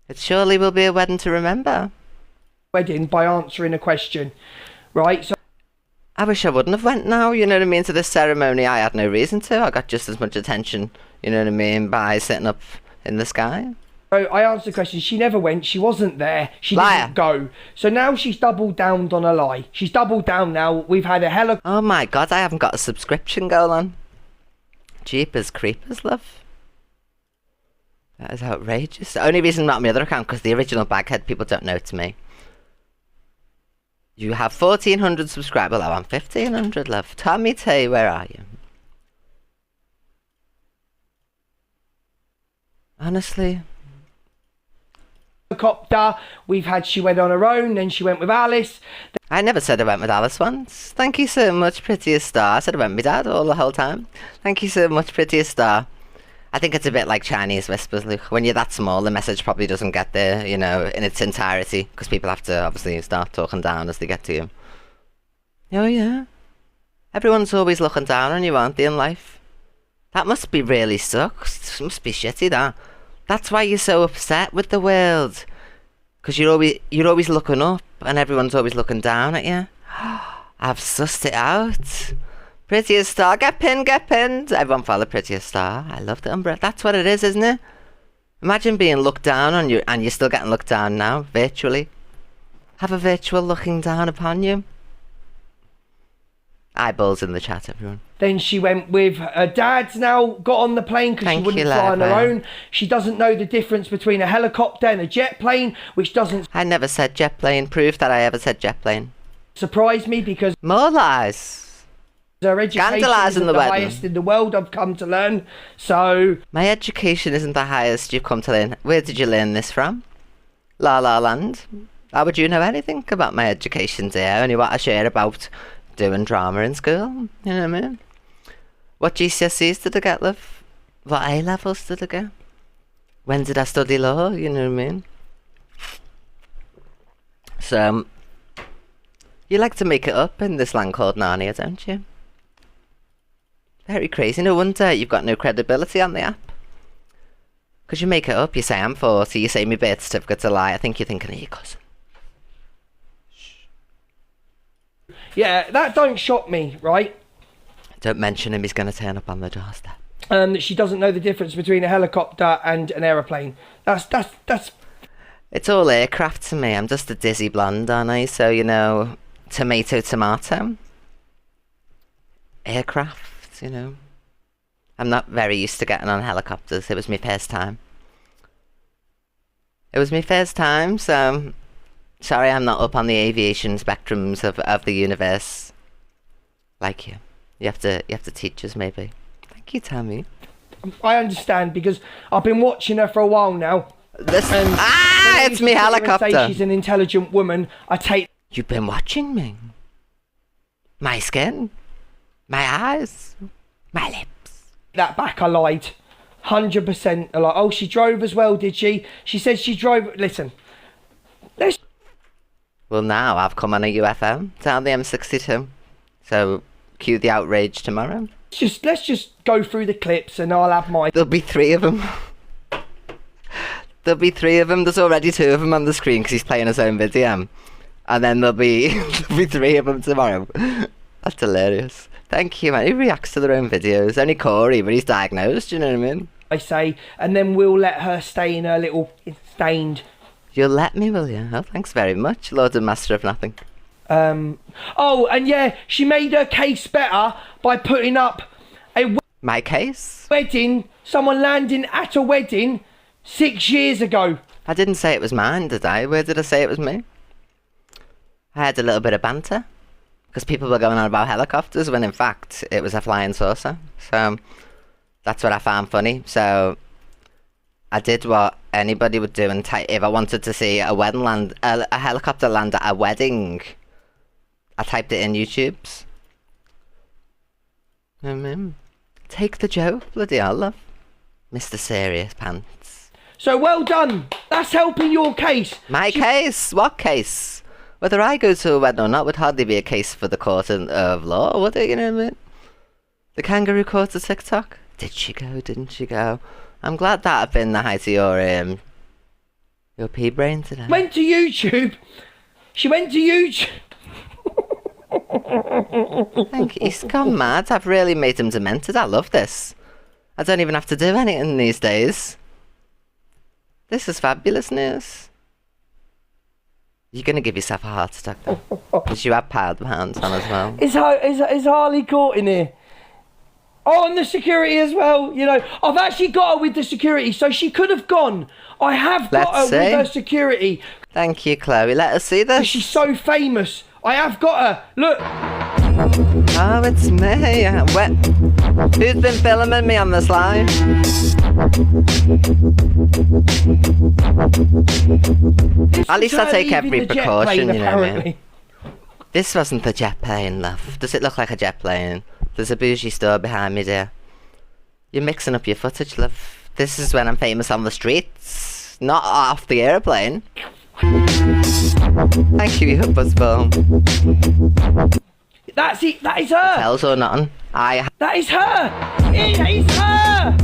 It surely will be a wedding to remember. Wedding by answering a question, right? So I wish I wouldn't have went now, you know what I mean, to this ceremony. I had no reason to. I got just as much attention, you know what I mean, by sitting up in the sky. I answered the question. She never went. She wasn't there. She Liar. didn't go. So now she's doubled down on a lie. She's doubled down now. We've had a hell of... Oh my god, I haven't got a subscription going on. Jeepers creepers, love. That is outrageous. The only reason I'm not on my other account, because the original Baghead people don't know it's me. You have 1,400 subscribers. Well, I'm 1,500, love. Tommy T, where are you? Honestly... helicopter. We've had she went on her own, then she went with Alice. I never said I went with Alice once. Thank you so much, prettiest star. I said I went with my dad all the whole time. Thank you so much, prettiest star. I think it's a bit like Chinese whispers, Luke. When you're that small, the message probably doesn't get there, you know, in its entirety, because people have to obviously start talking down as they get to you. Oh yeah. Everyone's always looking down on you, aren't they, in life? That must be really sucks. It must be shitty, that. That's why you're so upset with the world. Because you're always looking up and everyone's always looking down at you. I've sussed it out. Prettiest star, get pinned, get pinned. Everyone follow prettiest star. I love the umbrella. That's what it is, isn't it? Imagine being looked down on you and you're still getting looked down now, virtually. Have a virtual looking down upon you. Eyeballs in the chat, everyone. Then she went with her dad's now, got on the plane because she wouldn't fly on her own. She doesn't know the difference between a helicopter and a jet plane, which doesn't... I never said jet plane. Proof that I ever said jet plane. ...surprise me because... More lies. Her education isn't the highest in the world, I've come to learn, so... My education isn't the highest you've come to learn. Where did you learn this from? La La Land? How would you know anything about my education, dear? Only what I share about doing drama in school, you know what I mean? What GCSEs did I get, love? What A-levels did I get? When did I study law, you know what I mean? So, you like to make it up in this land called Narnia, don't you? Very crazy. No wonder you've got no credibility on the app. Because you make it up, you say I'm 40, you say my birth certificate's a lie. I think you're thinking of your cousin. Yeah, that don't shock me, right? Don't mention him, he's going to turn up on the doorstep. That she doesn't know the difference between a helicopter and an aeroplane. That's... It's all aircraft to me. I'm just a dizzy blonde, aren't I? So, you know, tomato. Aircraft, you know. I'm not very used to getting on helicopters. It was my first time. So... Sorry, I'm not up on the aviation spectrums of the universe. Like you. You have to teach us, maybe. Thank you, Tammy. I understand, because I've been watching her for a while now. Listen. It's me helicopter. Say she's an intelligent woman. I take... You've been watching me. My skin. My eyes. My lips. That back, I lied. 100% I lied. Oh, she drove as well, did she? She said she drove... Listen. Let's... Well, now I've come on a UFO down the M62. So, cue the outrage tomorrow. Let's just go through the clips and I'll have my... There'll be 3 of them. There'll be 3 of them. There's already 2 of them on the screen because he's playing his own video. And then there'll be 3 of them tomorrow. That's hilarious. Thank you, man. Who reacts to their own videos? Only Corey, but he's diagnosed, you know what I mean? I say, and then we'll let her stay in her little stained... You'll let me, will you? Oh, thanks very much, Lord and Master of Nothing. Oh, and yeah, she made her case better by putting up a... My case? Wedding, someone landing at a wedding 6 years ago. I didn't say it was mine, did I? Where did I say it was me? I had a little bit of banter. Because people were going on about helicopters when in fact it was a flying saucer. So, that's what I found funny. So... I did what anybody would do and if I wanted to see a wedding a helicopter land at a wedding, I typed it in YouTube's. Take the joke, bloody hell, love. Mr. Serious Pants. So well done. That's helping your case. My case? What case? Whether I go to a wedding or not would hardly be a case for the court of law, would it? You know what I mean? The kangaroo court of TikTok. Did she go? Didn't she go? I'm glad that had been the height of Your pea brain today. Went to YouTube. She went to YouTube. Thank you. He's gone mad. I've really made him demented. I love this. I don't even have to do anything these days. This is fabulous news. You're going to give yourself a heart attack though. Because you have piled pounds on as well. Is Harley caught in here? Oh, and the security as well. You know, I've actually got her with the security, so she could have gone. I have got her with her security. Thank you, Chloe. Let us see this. She's so famous. I have got her. Look. Oh, it's me. Who's been filming me on this live? At least I take every precaution, you know what I mean? This wasn't the jet plane, love. Does it look like a jet plane? There's a bougie store behind me, dear. You're mixing up your footage, love. This is when I'm famous on the streets, not off the airplane. Thank you, Buzzball. That's it. That is her. Tells or nothing. That is her. It is her.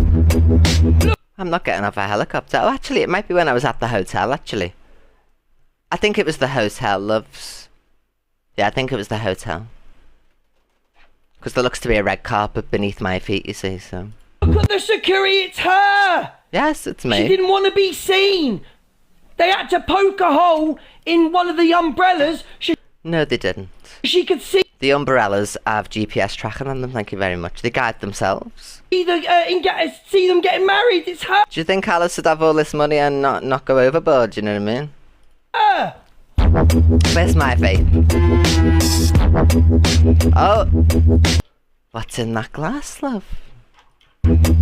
Look. I'm not getting off a helicopter. Oh, actually, it might be when I was at the hotel, actually. I think it was the hotel, loves. Yeah, I think it was the hotel. Because there looks to be a red carpet beneath my feet, you see, so... Look at the security, it's her! Yes, it's me. She didn't want to be seen! They had to poke a hole in one of the umbrellas. No, they didn't. She could see... The umbrellas have GPS tracking on them, thank you very much. They guide themselves. See them getting married, it's her! Do you think Alice would have all this money and not go overboard, do you know what I mean? Her! Where's my vape? Oh! What's in that glass, love? Look at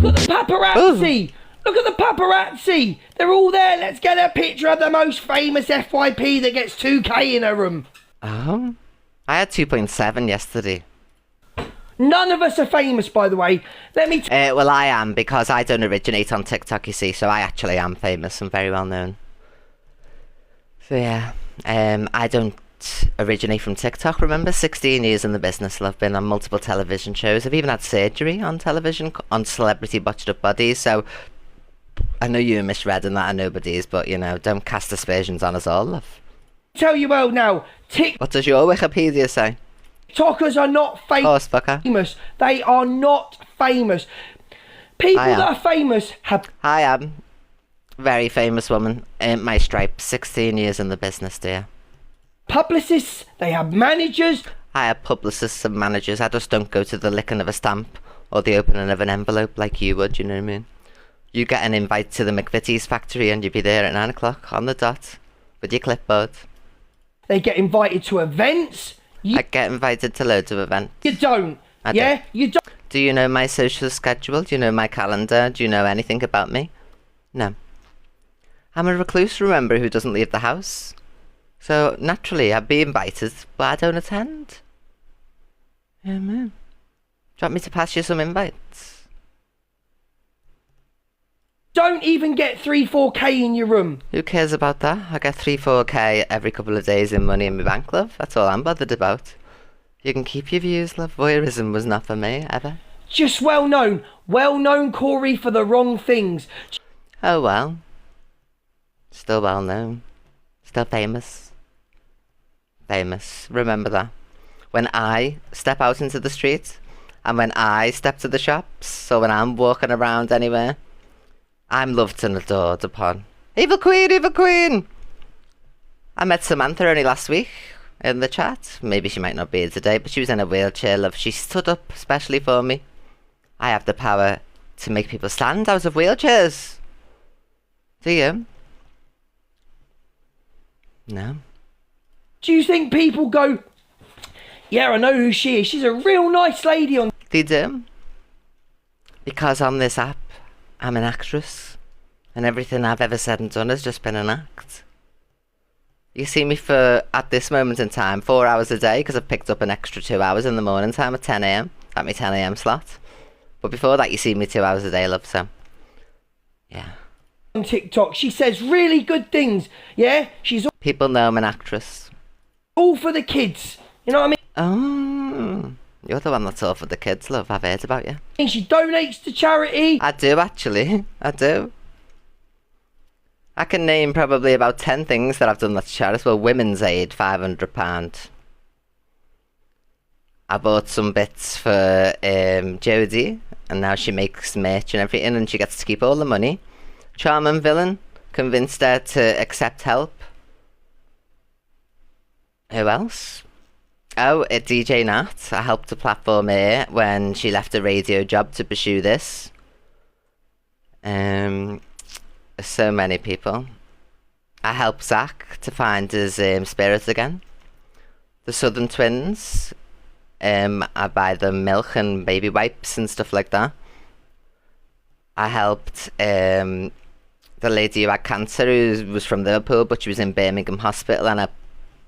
the paparazzi! Ooh. Look at the paparazzi! They're all there. Let's get a picture of the most famous FYP that gets 2K in her room. Oh? I had 2.7 yesterday. None of us are famous, by the way. Let me well, I am, because I don't originate on TikTok, you see, so I actually am famous and very well known. So yeah, I don't originate from TikTok, remember? 16 years in the business, I've been on multiple television shows. I've even had surgery on television, on Celebrity Botched Up Bodies, so I know you misread and that are nobodies, but you know, don't cast aspersions on us all, love. Tell you well now, what does your Wikipedia say? TikTokers are not famous. They are not famous. People that are famous have... I am. Very famous woman. My stripes. 16 years in the business, dear. Publicists, they have managers. I have publicists and managers. I just don't go to the licking of a stamp or the opening of an envelope like you would, you know what I mean? You get an invite to the McVitie's factory and you'd be there at 9 o'clock on the dot with your clipboard. They get invited to events. I get invited to loads of events. You don't. You don't. Do you know my social schedule? Do you know my calendar? Do you know anything about me? No. I'm a recluse, remember, who doesn't leave the house. So, naturally, I'd be invited, but I don't attend. Yeah, man. Do you want me to pass you some invites? Don't even get 3-4K in your room. Who cares about that? I get 3-4K every couple of days in money in my bank, love. That's all I'm bothered about. You can keep your views, love. Voyeurism was not for me, ever. Just well known. Well known, Corey, for the wrong things. Oh, well. Still well known. Still famous. Famous. Remember that. When I step out into the street, and when I step to the shops, so when I'm walking around anywhere, I'm loved and adored upon. Evil Queen, Evil Queen! I met Samantha only last week in the chat. Maybe she might not be here today, but she was in a wheelchair, love. She stood up especially for me. I have the power to make people stand out of wheelchairs. Do you? No. Do you think people go, yeah, I know who she is. She's a real nice lady on... They do. Because on this app, I'm an actress. And everything I've ever said and done has just been an act. You see me for, at this moment in time, 4 hours a day, because I've picked up an extra 2 hours in the morning time at 10 a.m. At my 10 a.m. slot. But before that, you see me 2 hours a day, love, so... Yeah. On TikTok, she says really good things, yeah? She's... People know I'm an actress. All for the kids, you know what I Oh... mean? You're the one that's all for the kids, love. I've heard about you. And she donates to charity. I do, actually. I do. I can name probably about 10 things that I've done that's charitable. Women's Aid, £500. I bought some bits for Jodie, and now she makes merch and everything, and she gets to keep all the money. Charming Villain, convinced her to accept help. Who else? Oh, DJ Nat. I helped to platform her when she left a radio job to pursue this. So many people. I helped Zach to find his spirit again. The Southern Twins. I buy them milk and baby wipes and stuff like that. I helped the lady who had cancer, who was from Liverpool, but she was in Birmingham Hospital, and her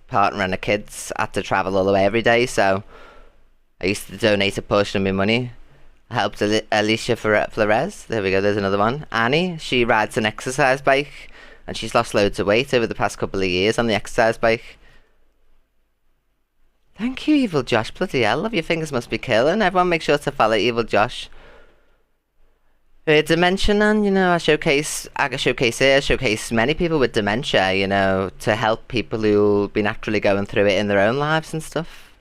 partner and her kids had to travel all the way every day, so I used to donate a portion of my money. I helped Alicia Flores. There we go, there's another one. Annie, she rides an exercise bike, and she's lost loads of weight over the past couple of years on the exercise bike. Thank you, Evil Josh. Bloody hell, love, your fingers must be killing. Everyone make sure to follow Evil Josh. Dementia, and I showcase here, showcase many people with dementia, to help people who'll be naturally going through it in their own lives and stuff.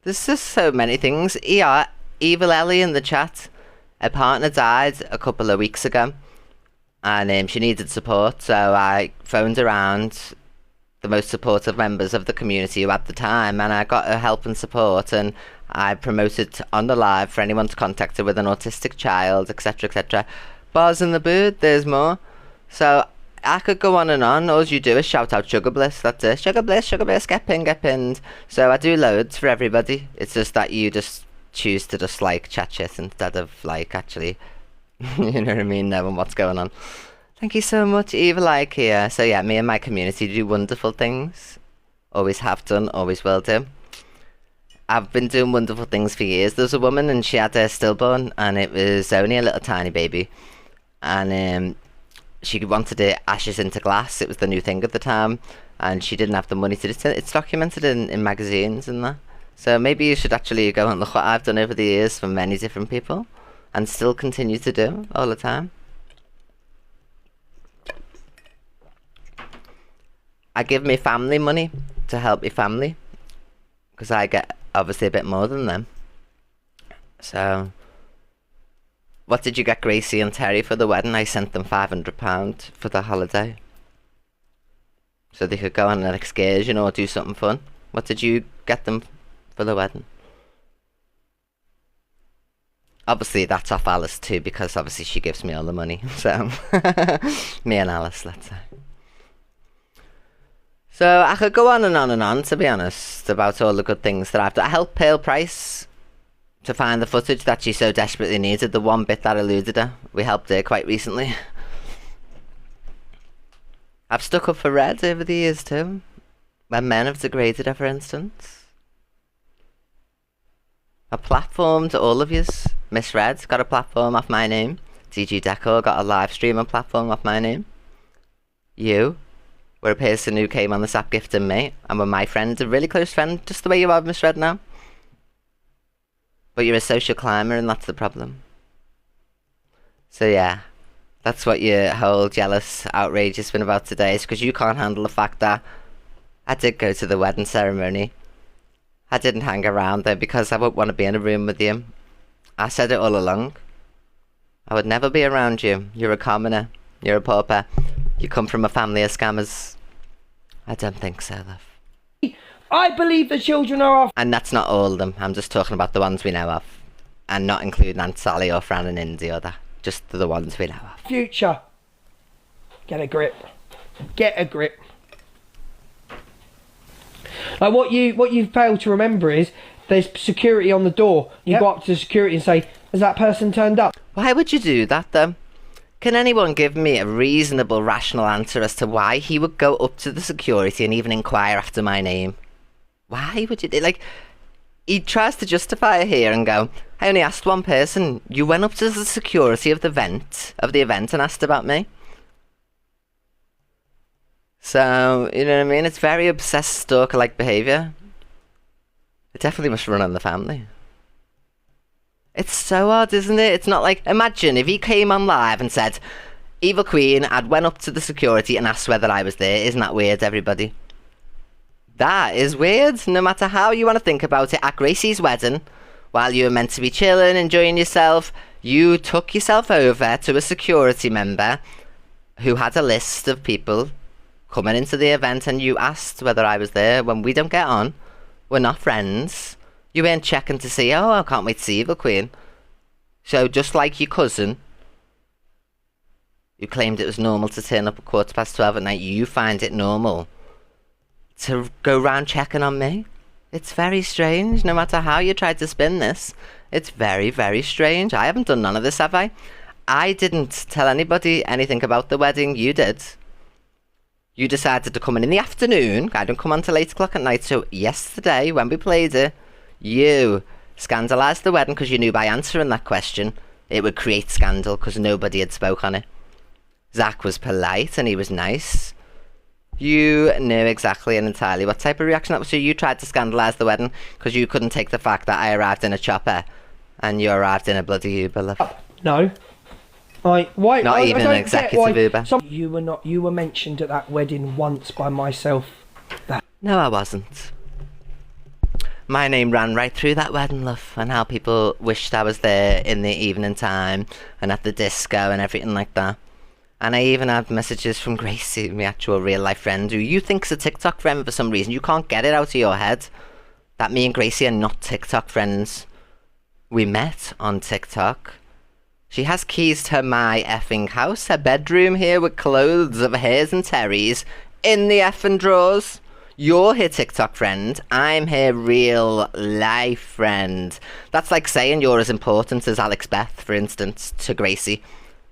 There's just so many things. Evil Ellie in the chat. Her partner died a couple of weeks ago, and she needed support, so I phoned around the most supportive members of the community who had the time, and I got her help and support, and I promoted on the live for anyone to contact her with an autistic child, etc, etc. Bars in the Bird, there's more. So I could go on and on. All you do is shout out Sugar Bliss, that's it. Sugar Bliss, get pinned. So I do loads for everybody. It's just that you just choose to just chat shit instead of actually, you know what I mean, knowing what's going on. Thank you so much, Evil Ikea. So yeah, me and my community do wonderful things. Always have done, always will do. I've been doing wonderful things for years. There was a woman, and she had a stillborn, and it was only a little tiny baby. And she wanted it ashes into glass. It was the new thing at the time, and she didn't have the money to do it. It's documented in magazines and that. So maybe you should actually go and look what I've done over the years for many different people, and still continue to do all the time. I give me family money to help me family, because I get obviously a bit more than them. So, what did you get Gracie and Terry for the wedding? I sent them £500 for the holiday, so they could go on an excursion or do something fun. What did you get them for the wedding? Obviously that's off Alice too, because obviously she gives me all the money. So, me and Alice, let's say. So I could go on and on and on, to be honest, about all the good things that I've done. I helped Pale Price to find the footage that she so desperately needed, the one bit that eluded her. We helped her quite recently. I've stuck up for Red over the years too, when men have degraded her, for instance. I platformed all of yous. Miss Red got a platform off my name. DG Deco got a live streaming platform off my name. You were a person who came on this app gifting me, and were my friend, a really close friend, just the way you are, Miss Red, now. But you're a social climber, and that's the problem. So yeah, that's what your whole jealous outrage has been about today, is because you can't handle the fact that I did go to the wedding ceremony. I didn't hang around there because I wouldn't want to be in a room with you. I said it all along. I would never be around you. You're a commoner. You're a pauper. You come from a family of scammers. I don't think so, love. I believe the children are our... And that's not all of them. I'm just talking about the ones we know of. And not including Aunt Sally or Fran and Indy or that. Just the ones we know of. Future. Get a grip. Get a grip. Like what you fail to remember is there's security on the door. You go up to the security and say, has that person turned up? Why would you do that though? Can anyone give me a reasonable, rational answer as to why he would go up to the security and even inquire after my name? Why would you do, he tries to justify it here and go, I only asked one person. You went up to the security of the event and asked about me. So, you know what I mean? It's very obsessed stalker-like behaviour. It definitely must run on the family. It's so odd, isn't it? It's not like, imagine if he came on live and said, Evil Queen had went up to the security and asked whether I was there. Isn't that weird, everybody? That is weird, no matter how you want to think about it. At Gracie's wedding, while you were meant to be chilling, enjoying yourself, you took yourself over to a security member who had a list of people coming into the event, and you asked whether I was there. When we don't get on, we're not friends. You weren't checking to see, oh, I can't wait to see Evil Queen. So just like your cousin, who claimed it was normal to turn up at 12:15 at night, you find it normal to go round checking on me. It's very strange, no matter how you try to spin this. It's very, very strange. I haven't done none of this, have I? I didn't tell anybody anything about the wedding. You did. You decided to come in the afternoon. I don't come on till 8 o'clock at night. So yesterday, when we played it, you scandalised the wedding because you knew by answering that question it would create scandal because nobody had spoke on it. Zach was polite and he was nice. You knew exactly and entirely what type of reaction that was. So you tried to scandalise the wedding because you couldn't take the fact that I arrived in a chopper and you arrived in a bloody Uber, love. No. Not even an executive Uber. You were mentioned at that wedding once by myself. No, I wasn't. My name ran right through that wedding, love, and how people wished I was there in the evening time and at the disco and everything like that. And I even had messages from Gracie, my actual real life friend, who you think's a TikTok friend for some reason. You can't get it out of your head that me and Gracie are not TikTok friends. We met on TikTok. She has keys to my effing house, her bedroom here with clothes of hers and Terry's in the effing drawers. You're her TikTok friend, I'm her real life friend. That's like saying you're as important as Alex Beth, for instance, to Gracie,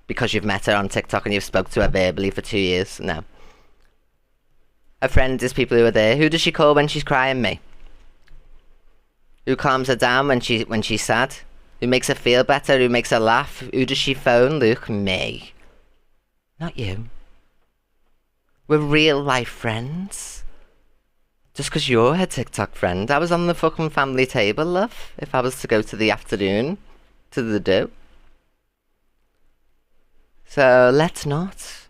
because you've met her on TikTok and you've spoke to her verbally for 2 years. No. A friend is people who are there. Who does she call when she's crying? Me. Who calms her down when she's sad? Who makes her feel better? Who makes her laugh? Who does she phone? Luke? Me. Not you. We're real life friends. Just because you're her TikTok friend. I was on the fucking family table, love. If I was to go to the afternoon, to the do. So let's not.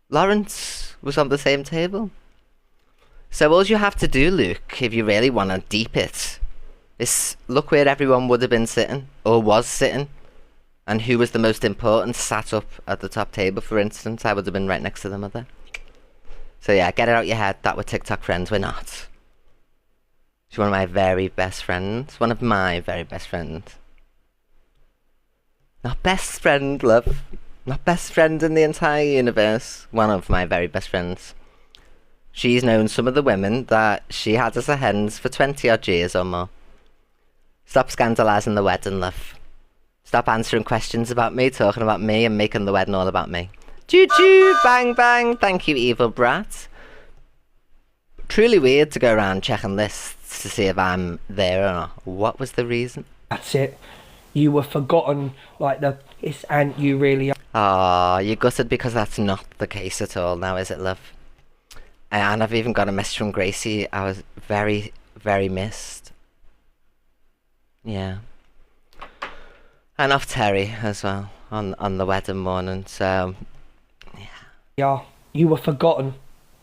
Lawrence was on the same table. So all you have to do, Luke, if you really want to deep it, is look where everyone would have been sitting, or was sitting, and who was the most important sat up at the top table, for instance. I would have been right next to the mother. So yeah, get it out your head that we're TikTok friends. We're not. She's one of my very best friends. One of my very best friends. Not best friend, love. Not best friend in the entire universe. One of my very best friends. She's known some of the women that she had as her hens for 20 odd years or more. Stop scandalising the wedding, love. Stop answering questions about me, talking about me, and making the wedding all about me. Choo choo, bang bang, thank you, evil brat. Truly weird to go around checking lists to see if I'm there or not. What was the reason? That's it. You were forgotten, and you really are. Ah, you're gutted because that's not the case at all now, is it, love? And I've even got a message from Gracie. I was very, very missed. Yeah. And off Terry as well on the wedding morning, so yeah. Yeah, you were forgotten.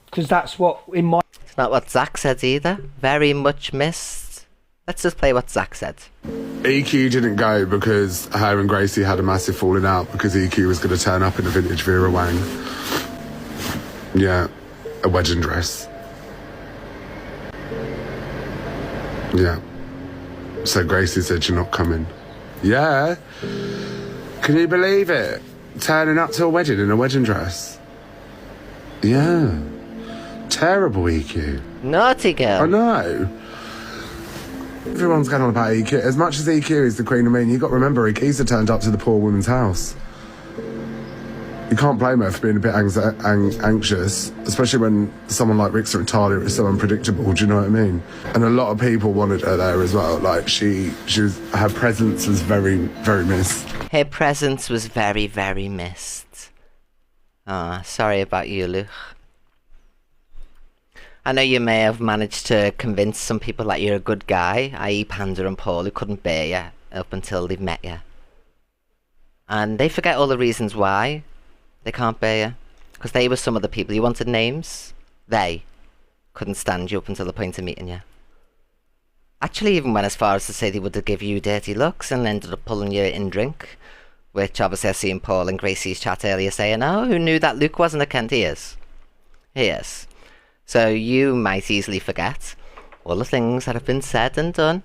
Because that's what in my... It's not what Zach said either. Very much missed. Let's just play what Zach said. EQ didn't go because her and Gracie had a massive falling out because EQ was going to turn up in a vintage Vera Wang. Yeah, a wedding dress. Yeah. So Gracie said, you're not coming. Yeah. Can you believe it? Turning up to a wedding in a wedding dress. Yeah. Terrible EQ. Naughty girl. I know. Everyone's going on about EQ. As much as EQ is the queen of mean, you've got to remember EQ's turned up to the poor woman's house. You can't blame her for being a bit anxious, especially when someone like Rixa and Talia is so unpredictable, do you know what I mean? And a lot of people wanted her there as well. Like, her presence was very, very missed. Her presence was very, very missed. Ah, sorry about you, Luke. I know you may have managed to convince some people that you're a good guy, i.e. Panda and Paul, who couldn't bear you up until they've met you. And they forget all the reasons why. They can't bear you. Because they were some of the people you wanted names. They couldn't stand you up until the point of meeting you. Actually, even went as far as to say they would have give you dirty looks and ended up pulling you in drink. Which obviously I've seen Paul and Gracie's chat earlier saying, oh, who knew that Luke wasn't a Kent? He is. He is. So you might easily forget all the things that have been said and done.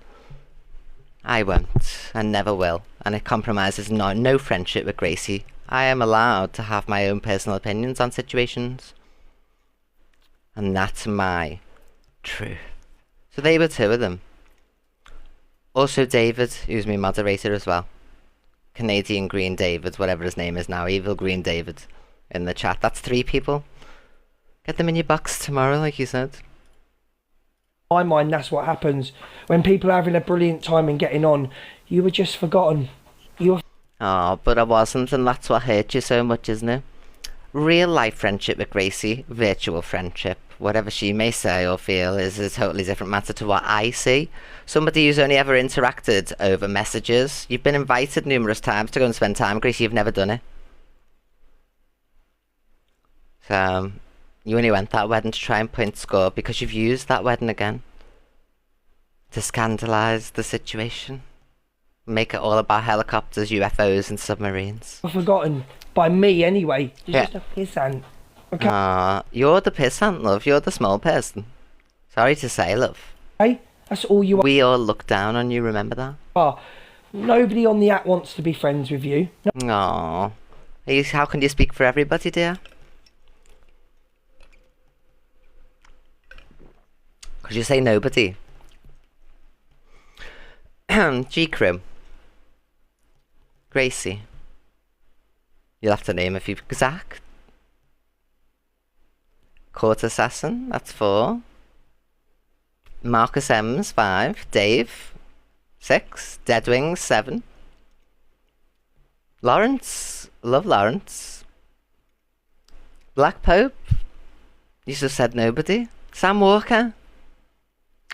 I won't, and never will. And it compromises no friendship with Gracie. I am allowed to have my own personal opinions on situations. And that's my truth. So they were two of them. Also David, who's my moderator as well. Canadian Green David, whatever his name is now. Evil Green David in the chat. That's 3 people. Get them in your box tomorrow, like you said. In my mind, that's what happens. When people are having a brilliant time and getting on, you were just forgotten. You were... Oh, but I wasn't, and that's what hurt you so much, isn't it? Real life friendship with Gracie, virtual friendship, whatever she may say or feel, is a totally different matter to what I see. Somebody who's only ever interacted over messages. You've been invited numerous times to go and spend time with Gracie, you've never done it. So, you only went that wedding to try and point score because you've used that wedding again to scandalise the situation. Make it all about helicopters, UFOs and submarines. Forgotten. By me, anyway. You're Yeah. just a pissant. Okay? You're the pissant, love. You're the small person. Sorry to say, love. Hey, that's all you We all look down on you, remember that? are. Nobody on the app wants to be friends with you. No. Aww. How can you speak for everybody, dear? Could you say nobody? G-Crew. Gracie. You'll have to name a few. Zach. Court Assassin, that's 4. Marcus M's 5. Dave 6. Deadwings 7. Lawrence. Love Lawrence. Black Pope. You just said nobody. Sam Walker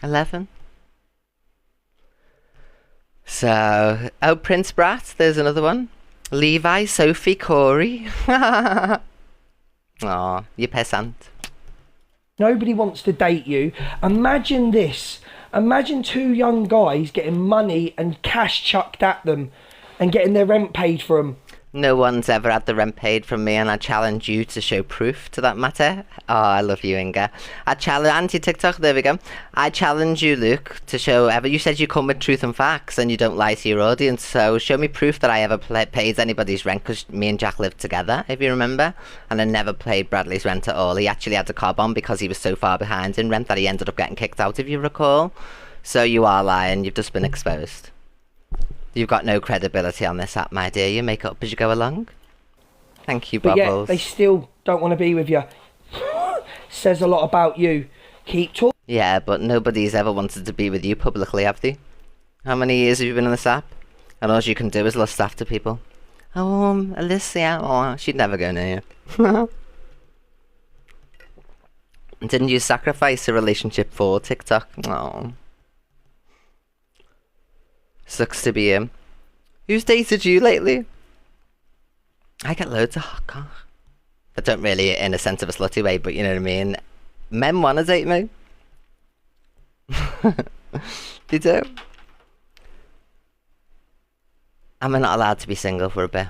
11. So, oh, Prince Brat, there's another one. Levi, Sophie, Corey. Aw, you pissant. Nobody wants to date you. Imagine this. Imagine 2 young guys getting money and cash chucked at them and getting their rent paid for them. No one's ever had the rent paid from me, and I challenge you to show proof to that matter. Oh, I love you, Inga. I challenge anti-TikTok. There we go. I challenge you, Luke, to show ever. You said you come with truth and facts, and you don't lie to your audience. So show me proof that I ever paid anybody's rent, because me and Jack lived together, if you remember. And I never paid Bradley's rent at all. He actually had to cob on because he was so far behind in rent that he ended up getting kicked out, if you recall. So you are lying. You've just been exposed. You've got no credibility on this app, my dear. You make it up as you go along. Thank you, But Bubbles. yet, they still don't want to be with you. Says a lot about you. Keep talking. Yeah, but nobody's ever wanted to be with you publicly, have they? How many years have you been on this app? And all you can do is lust after people. Oh, Alicia. Oh, she'd never go near you. Didn't you sacrifice a relationship for TikTok? Oh. Sucks to be him. Who's dated you lately? I get loads of hot cock. I don't really in a sense of a slutty way, but you know what I mean. Men wanna date me. They do. Am I not allowed to be single for a bit?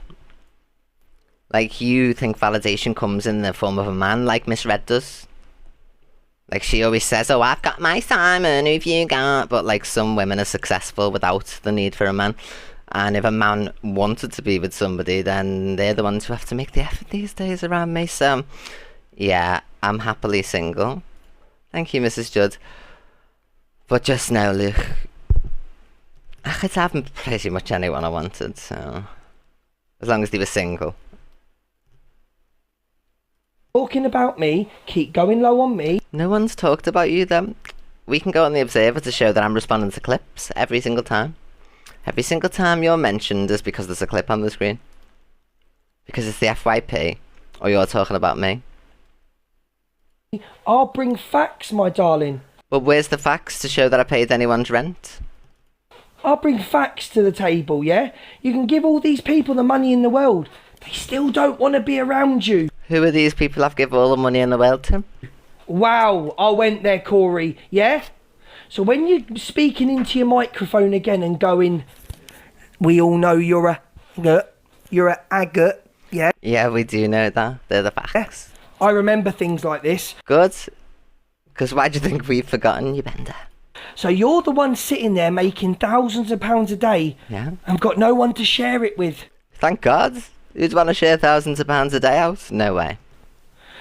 Like, you think validation comes in the form of a man, like Miss Red does? Like, she always says, oh, I've got my Simon, who've you got? But, like, some women are successful without the need for a man. And if a man wanted to be with somebody, then they're the ones who have to make the effort these days around me. So, yeah, I'm happily single. Thank you, Mrs. Judd. But just now, Luke, I could have pretty much anyone I wanted, so... As long as they were single. Talking about me, keep going low on me. No one's talked about you then. We can go on the Observer to show that I'm responding to clips every single time. Every single time you're mentioned is because there's a clip on the screen. Because it's the FYP, or you're talking about me. I'll bring facts, my darling. Well, where's the facts to show that I paid anyone's rent? I'll bring facts to the table, yeah? You can give all these people the money in the world. They still don't want to be around you. Who are these people I've given all the money in the world to? Wow, I went there, Corey. Yeah? So when you're speaking into your microphone again and going, we all know you're a agate, yeah? Yeah, we do know that. They're the facts. I remember things like this. Good. Because why do you think we've forgotten you, Bender? So you're the one sitting there making thousands of pounds a day. Yeah. And got no one to share it with. Thank God. Who'd want to share thousands of pounds a day out? No way.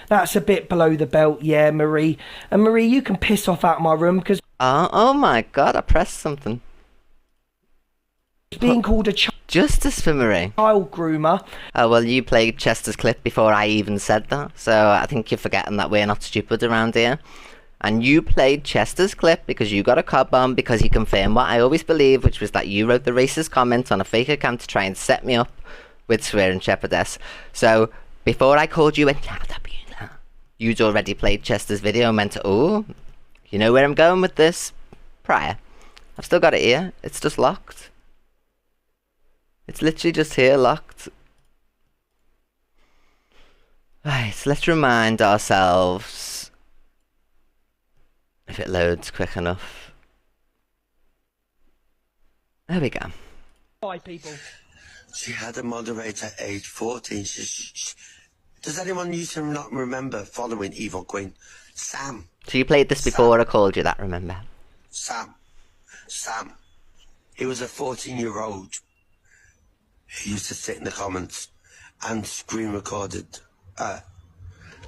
That's a bit below the belt, yeah, Marie. And Marie, you can piss off out my room because... Oh my God, I pressed something. Being called a Justice for Marie. child groomer. Oh, well, you played Chester's clip before I even said that. So I think you're forgetting that we're not stupid around here. And you played Chester's clip because you got a cob on, because he confirmed what I always believed, which was that you wrote the racist comment on a fake account to try and set me up with swearing shepherdess. So before I called you a abuser, you'd already played Chester's video and meant, oh, you know where I'm going with this? Prior. I've still got it here. It's just locked. It's literally just here, locked. Right, so let's remind ourselves, if it loads quick enough. There we go. Hi, people. She had a moderator at age 14. Does anyone used to not remember following Evil Queen? Sam. So you played this before I called you that, remember? Sam. He was a 14-year-old who used to sit in the comments and screen recorded. Do you know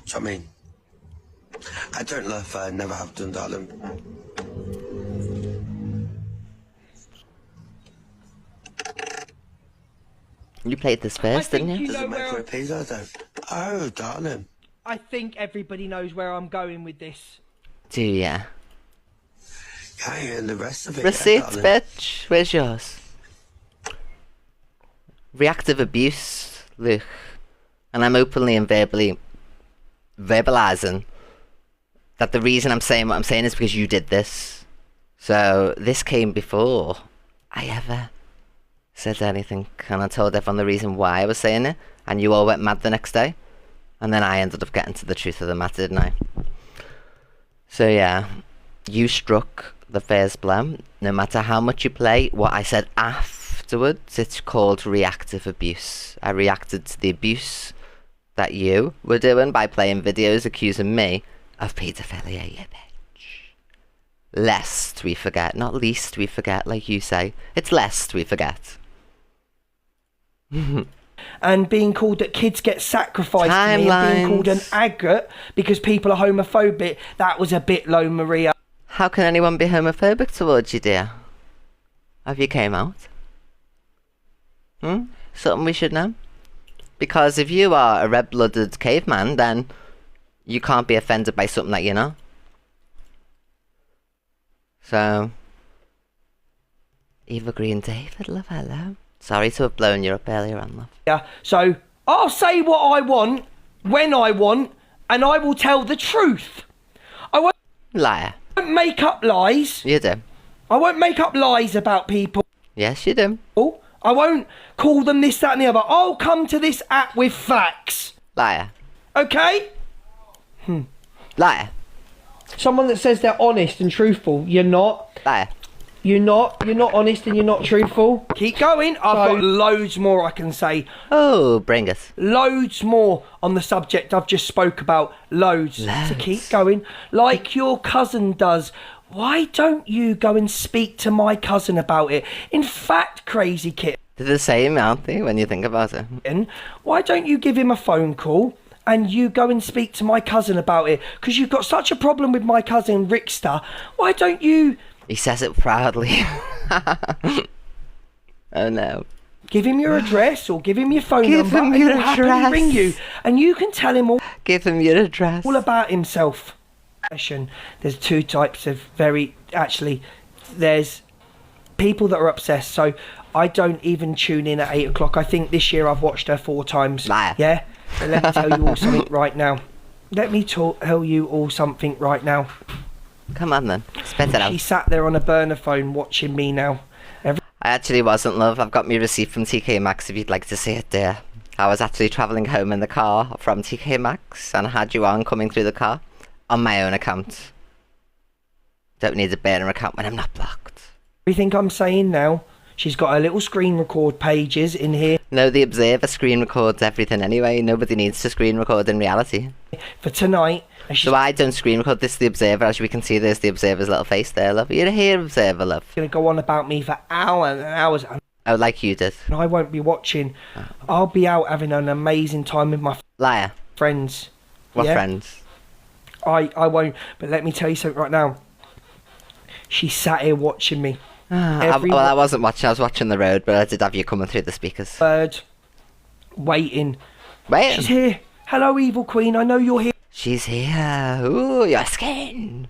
what I mean? I don't know if I never have done, darling. You played this first, didn't you? Does it make her a pizza though? Oh, darling. I think everybody knows where I'm going with this. Do ya? Yeah, and the rest of it. Receipts, yeah, bitch. Where's yours? Reactive abuse, Luke. And I'm openly and verbally verbalizing that the reason I'm saying what I'm saying is because you did this. So this came before I ever said anything, and I told everyone the reason why I was saying it, and you all went mad the next day, and then I ended up getting to the truth of the matter, didn't I? So yeah, you struck the first blow. No matter how much you play, what I said afterwards, it's called reactive abuse. I reacted to the abuse that you were doing by playing videos accusing me of paedophilia, you bitch. Lest we forget, not least we forget, like you say. It's lest we forget. And being called that kids get sacrificed to me, and being called an agate because people are homophobic, that was a bit low, Maria. How can anyone be homophobic towards you, dear? Have you came out? Something we should know? Because if you are a red-blooded caveman, then you can't be offended by something that you know. So, Eva Green David, love, hello. Sorry to have blown you up earlier on, love. Yeah, so I'll say what I want, when I want, and I will tell the truth. I won't Liar. make up lies. You do. I won't make up lies about people. Yes, you do. I won't call them this, that and the other. I'll come to this app with facts. Liar. Okay? Liar. Someone that says they're honest and truthful, you're not. Liar. You're not honest and you're not truthful. Keep going. I've got loads more I can say. Oh, bring us. Loads more on the subject I've just spoke about. Loads. So keep going. Like your cousin does. Why don't you go and speak to my cousin about it? In fact, Crazy Kitten, They're the same, aren't they, when you think about it? why don't you give him a phone call and you go and speak to my cousin about it? Because you've got such a problem with my cousin Rickster. Why don't you... He says it proudly. Oh no. Give him your address or give him your phone Give number him and your he'll happily address. ring you. And you can tell him Give him your address. all about himself. There's two types of there's people that are obsessed. So I don't even tune in at 8 o'clock. I think this year I've watched her 4 times. Liar. Yeah? But let me tell you all something right now. Tell you all something right now. Come on then. Spit it out. She sat there on a burner phone watching me now. I actually wasn't, love. I've got my receipt from TK Maxx if you'd like to see it there. I was actually travelling home in the car from TK Maxx and I had you on coming through the car on my own account. Don't need a burner account when I'm not blocked. Everything I'm saying now, she's got her little screen record pages in here No, the Observer screen records everything anyway. Nobody needs to screen record in reality. for tonight. And she's So I don't screen record. This is the Observer. As we can see, there's the Observer's little face there, love. You're here, Observer, love. going to go on about me for hours and hours. Oh, like you did. And I won't be watching. I'll be out having an amazing time with my Liar. friends. What Yeah? friends? I won't. But let me tell you something right now. She sat here watching me. Every Well, I wasn't watching. I was watching the road, but I did have you coming through the speakers. word, waiting. Wait. She's here. Hello, evil queen. I know you're here, She's here. Ooh, your skin.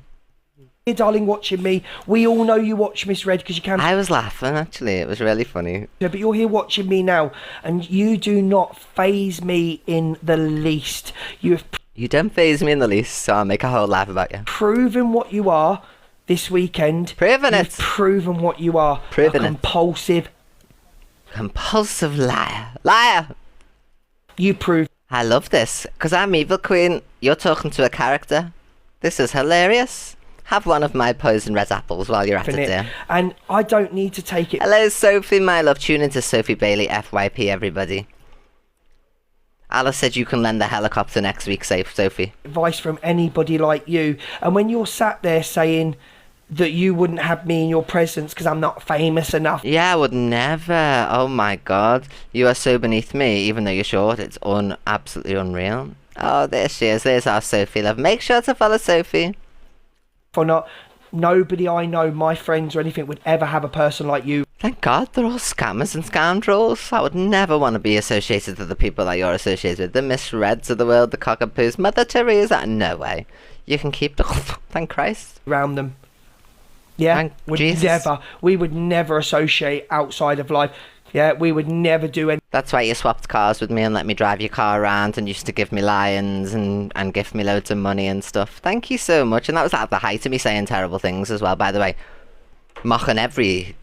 darling, watching me. We all know you watch Miss Red because you can. I was laughing, actually. It was really funny. But you're here watching me now, and you do not faze me in the least. You have You don't faze me in the least, so I'll make a whole laugh about you. proven what you are this weekend. Proving You've it. proven what you are. Proven a it. compulsive. Compulsive liar. Liar! You prove. I love this, because I'm Evil Queen. You're talking to a character. This is hilarious. Have one of my poison red apples while you're at it, it. dear. And I don't need to take it Hello, Sophie, my love. Tune into Sophie Bailey, FYP, everybody. Alice said you can lend the helicopter next week, safe Sophie. advice from anybody like you. And when you're sat there saying that you wouldn't have me in your presence because I'm not famous enough, Yeah, I would never. Oh my god. You are so beneath me, even though you're short. It's absolutely unreal. Oh, there she is. There's our Sophie, love. Make sure to follow Sophie. or not, nobody I know, my friends or anything, would ever have a person like you. Thank God they're all scammers and scoundrels. I would never want to be associated with the people that you're associated with. The Miss Reds of the world, the Cockapoos, Mother Teresa. No way. You can keep the... Thank Christ. Around them. Yeah, Thank would Jesus. never. We would never associate outside of life. Yeah, we would never do any. That's why you swapped cars with me and let me drive your car around and used to give me lions and give me loads of money and stuff. Thank you so much. And that was at the height of me saying terrible things as well, by the way. Mocking every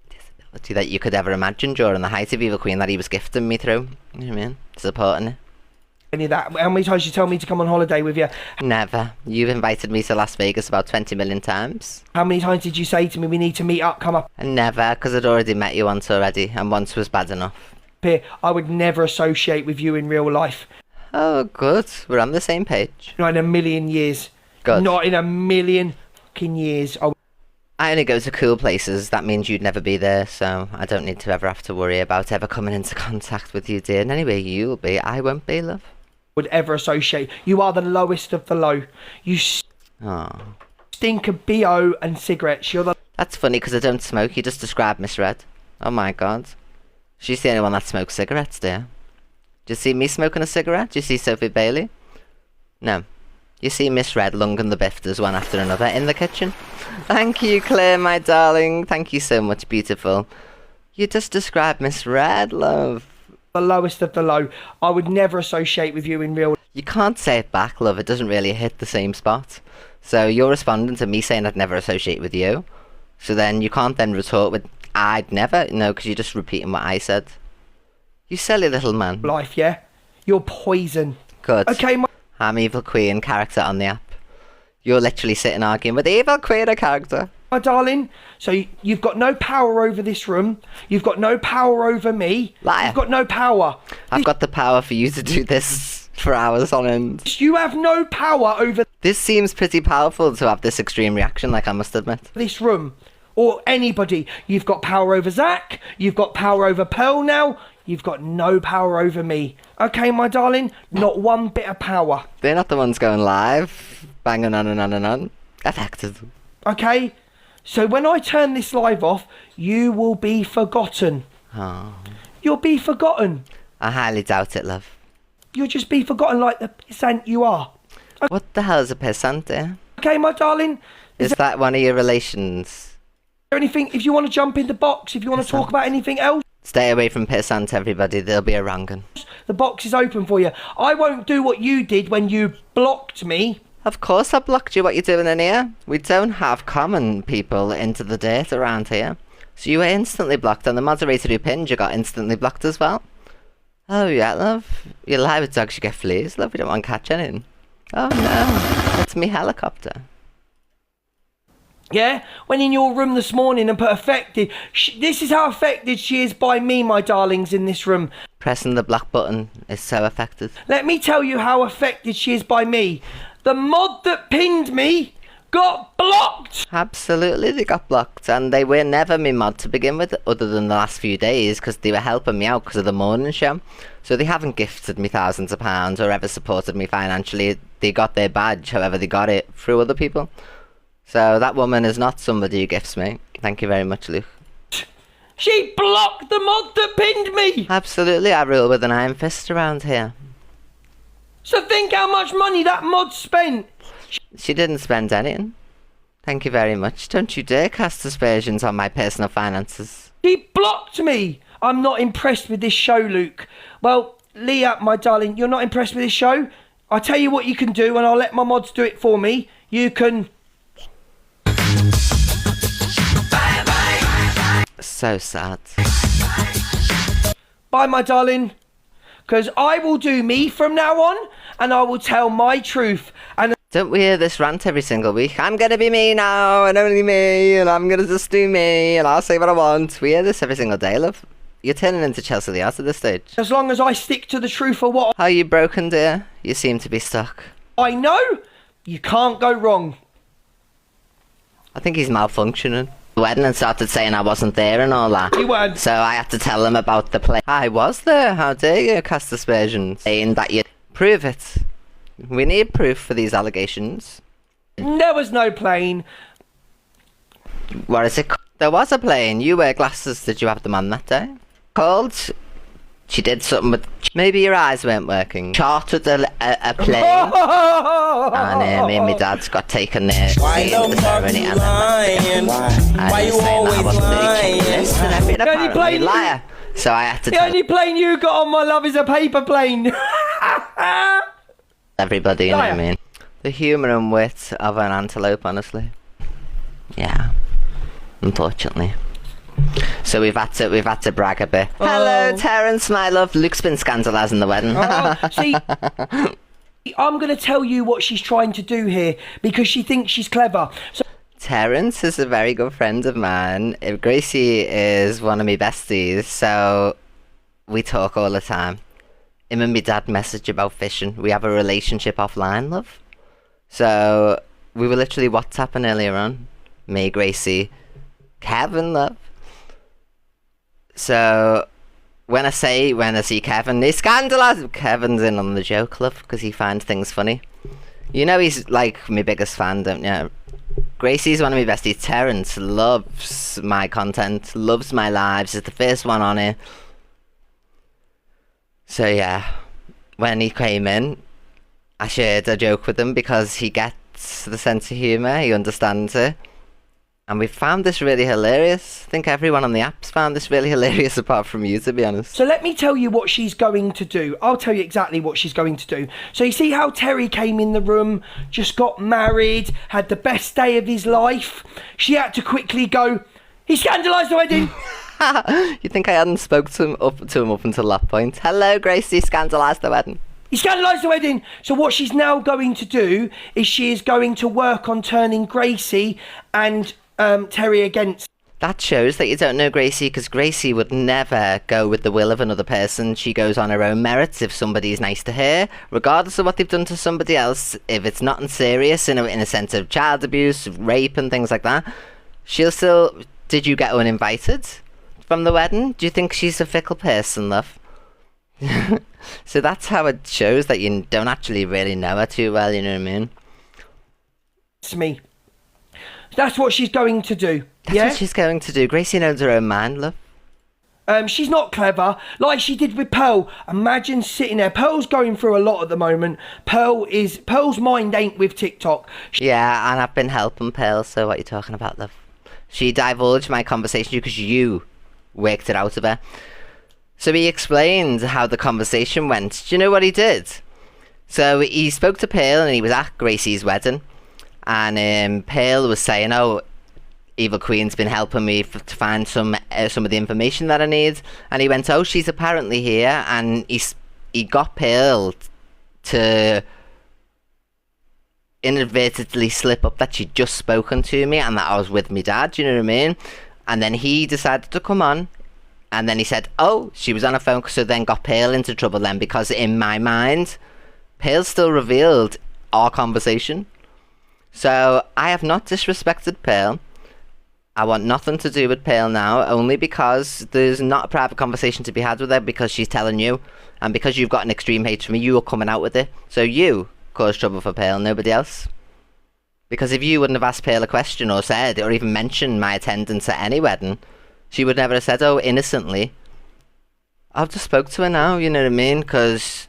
disability that you could ever imagine during the height of Evil Queen that he was gifting me through. You know what I mean? Supporting it. Any of that. How many times you tell me to come on holiday with you? Never. You've invited me to Las Vegas about 20 million times. How many times did you say to me we need to meet up, come up And never, because I'd already met you once already, and once was bad enough. here? I would never associate with you in real life. Oh, good. We're on the same page. Not in a million years. Good. Not in a million fucking years. I only go to cool places. That means you'd never be there, so I don't need to ever have to worry about ever coming into contact with you, dear. And anyway, you'll be. I won't be, love. Would ever associate. You are the lowest of the low. You Oh. stink of BO and cigarettes. You're the That's funny, because I don't smoke. You just described Miss Red. Oh my god. She's the only one that smokes cigarettes, dear. Do you see me smoking a cigarette? Do you see Sophie Bailey? No. You see Miss Red lunging the bifters one after another in the kitchen. Thank you, Claire, my darling. Thank you so much, beautiful. You just described Miss Red, love. lowest of the low. I would never associate with you in real. You can't say it back, love. It doesn't really hit the same spot. So you're responding to me saying I'd never associate with you. So then you can't then retort with I'd never. No, because you're just repeating what I said. You silly little man. Life, yeah. You're poison. Good. Okay, I'm Evil Queen character on the app. You're literally sitting arguing with Evil Queen a character. my darling. So you've got no power over this room. You've got no power over me. Liar. You've got no power. I've got the power for you to do this for hours on end. You have no power over This seems pretty powerful to have this extreme reaction, like I must admit. this room or anybody. You've got power over Zach. You've got power over Pearl now. You've got no power over me. Okay, my darling? Not one bit of power. They're not the ones going live, banging on and on and on. Affected. Okay? So when I turn this live off, you will be forgotten. Oh, You'll be forgotten. I highly doubt it, love. You'll just be forgotten like the pissant you are. What the hell is a pissant, eh? Okay, my darling? Is that one of your relations? There anything, if you want to jump in the box, if you want to talk about anything else, Stay away from pissant, everybody. There'll be a wrong un. the box is open for you. I won't do what you did when you blocked me. Of course I blocked you. What you doing in here? We don't have common people into the dirt around here. So you were instantly blocked, and the moderator who pinned you got instantly blocked as well. Oh yeah, love. You lie with dogs, you get fleas. Love, you don't want to catch anything. Oh no, that's me helicopter. Yeah? Went in your room this morning and put affected. This is how affected she is by me, my darlings, in this room. Pressing the block button is so affected. Let me tell you how affected she is by me. The mod that pinned me got blocked. Absolutely, they got blocked, and they were never me mod to begin with, other than the last few days, because they were helping me out because of the morning show. So they haven't gifted me thousands of pounds or ever supported me financially. They got their badge, however they got it, through other people. So that woman is not somebody who gifts me. Thank you very much, Luke. She blocked the mod that pinned me. Absolutely, I rule with an iron fist around here. So think how much money that mod spent. She didn't spend anything. Thank you very much. Don't you dare cast aspersions on my personal finances. She blocked me. I'm not impressed with this show, Luke. Well, Leah, my darling, you're not impressed with this show? I'll tell you what you can do, and I'll let my mods do it for me. You can... So sad. Bye, my darling. Because I will do me from now on, and I will tell my truth. And Don't we hear this rant every single week? I'm gonna be me now, and only me, and I'm gonna just do me, and I'll say what I want. We hear this every single day, love. You're turning into Chelsea the Art at this stage. as long as I stick to the truth of what How are you broken, dear? You seem to be stuck. I know, you can't go wrong. I think he's malfunctioning. The wedding and started saying I wasn't there and all that. You weren't. So I had to tell him about the play. I was there. How dare you cast aspersions? Saying that you prove it. We need proof for these allegations. There was no plane. What is it? There was a plane. You wear glasses. Did you have them on that day? Called. She did something with... Maybe your eyes weren't working. Chartered a plane. And me and my dad's got taken there. Why seeing the ceremony, and then Why you always lying? And I've been The only apparently a plane- liar. So I had to The tell only plane you got on, my love, is a paper plane. everybody, you know what I Liar. mean? The humour and wit of an antelope, honestly. Yeah. Unfortunately. So we've had to brag a bit. Hello, Terence, my love. Luke's been scandalising the wedding. See, I'm going to tell you what she's trying to do here because she thinks she's clever. So Terence is a very good friend of mine. Gracie is one of my besties, so we talk all the time. Him and my dad message about fishing. We have a relationship offline, love. So we were literally WhatsApping earlier on. Me, Gracie, Kevin, love. So when I see Kevin, he's scandalised. Kevin's in on the joke, love, because he finds things funny. You know he's like my biggest fan, don't you? Gracie's one of my besties. Terence loves my content, loves my lives. Is the first one on it. So yeah, when he came in, I shared a joke with him because he gets the sense of humour, he understands it. And we found this really hilarious. I think everyone on the app's found this really hilarious apart from you, to be honest. So let me tell you what she's going to do. I'll tell you exactly what she's going to do. So you see how Terry came in the room, just got married, had the best day of his life. She had to quickly go, he scandalised the wedding. You think I hadn't spoke to him up until that point? Hello, Gracie, scandalised the wedding. He scandalised the wedding. So what she's now going to do is she is going to work on turning Gracie and Terry against. That shows that you don't know Gracie, because Gracie would never go with the will of another person. She goes on her own merits if somebody's nice to her, regardless of what they've done to somebody else. If it's nothing serious in a sense of child abuse, rape and things like that, she'll still... Did you get uninvited from the wedding? Do you think she's a fickle person, love? So that's how it shows that you don't actually really know her too well, you know what I mean? It's me. That's what she's going to do. That's yeah? what she's going to do. Gracie knows her own mind, love. She's not clever, like she did with Pearl. Imagine sitting there. Pearl's going through a lot at the moment. Pearl's mind ain't with TikTok. Yeah, and I've been helping Pearl, so what are you talking about, love? She divulged my conversation because you worked it out of her. So he explained how the conversation went. Do you know what he did? So he spoke to Pearl and he was at Gracie's wedding. And Pearl was saying, oh, Evil Queen's been helping me to find some of the information that I need. And he went, oh, she's apparently here, and he got Pearl to inadvertently slip up that she'd just spoken to me and that I was with my dad, you know what I mean? And then he decided to come on, and then he said, oh, she was on a phone, so then got Pearl into trouble then, because in my mind, Pearl still revealed our conversation. So I have not disrespected Pearl. I want nothing to do with Pearl now, only because there's not a private conversation to be had with her, because she's telling you, and because you've got an extreme hate for me, you are coming out with it. So you caused trouble for Pearl, nobody else. Because if you wouldn't have asked Pearl a question or said, or even mentioned my attendance at any wedding, she would never have said, oh, innocently, I've just spoke to her now, you know what I mean? Because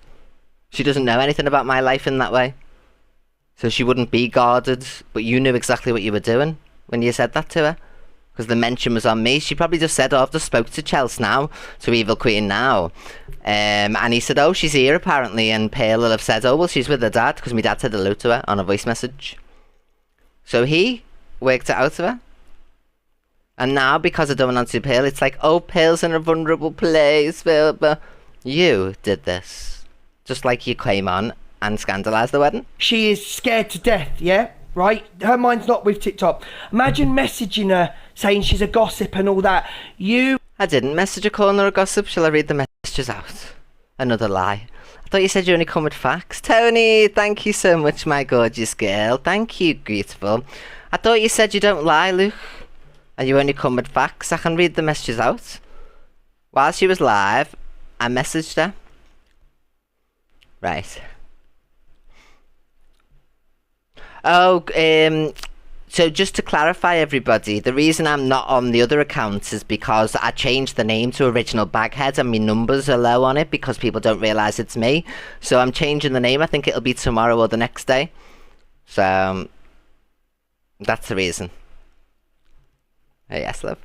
she doesn't know anything about my life in that way. So she wouldn't be guarded, but you knew exactly what you were doing when you said that to her. Because the mention was on me. She probably just said, oh, I've just spoke to Chelsea now, to Evil Queen now. And he said, oh, she's here apparently, and Pearl will have said, oh, well, she's with her dad, because my dad said hello to her on a voice message. So he worked it out of her. And now, because I don't want to Pearl, it's like, oh, Pearl's in a vulnerable place. But you did this. Just like you came on and scandalised the wedding. She is scared to death, yeah? Right? Her mind's not with TikTok. Imagine messaging her, saying she's a gossip and all that. I didn't message her calling her a gossip. Shall I read the messages out? Another lie. I thought you said you only come with facts. Tony, thank you so much, my gorgeous girl. Thank you, beautiful. I thought you said you don't lie, Luke. And you only come with facts. I can read the messages out. While she was live, I messaged her. Right. Oh, so just to clarify, everybody, the reason I'm not on the other accounts is because I changed the name to Original Baghead, and my numbers are low on it because people don't realise it's me. So I'm changing the name. I think it'll be tomorrow or the next day. So that's the reason. Oh, yes, love.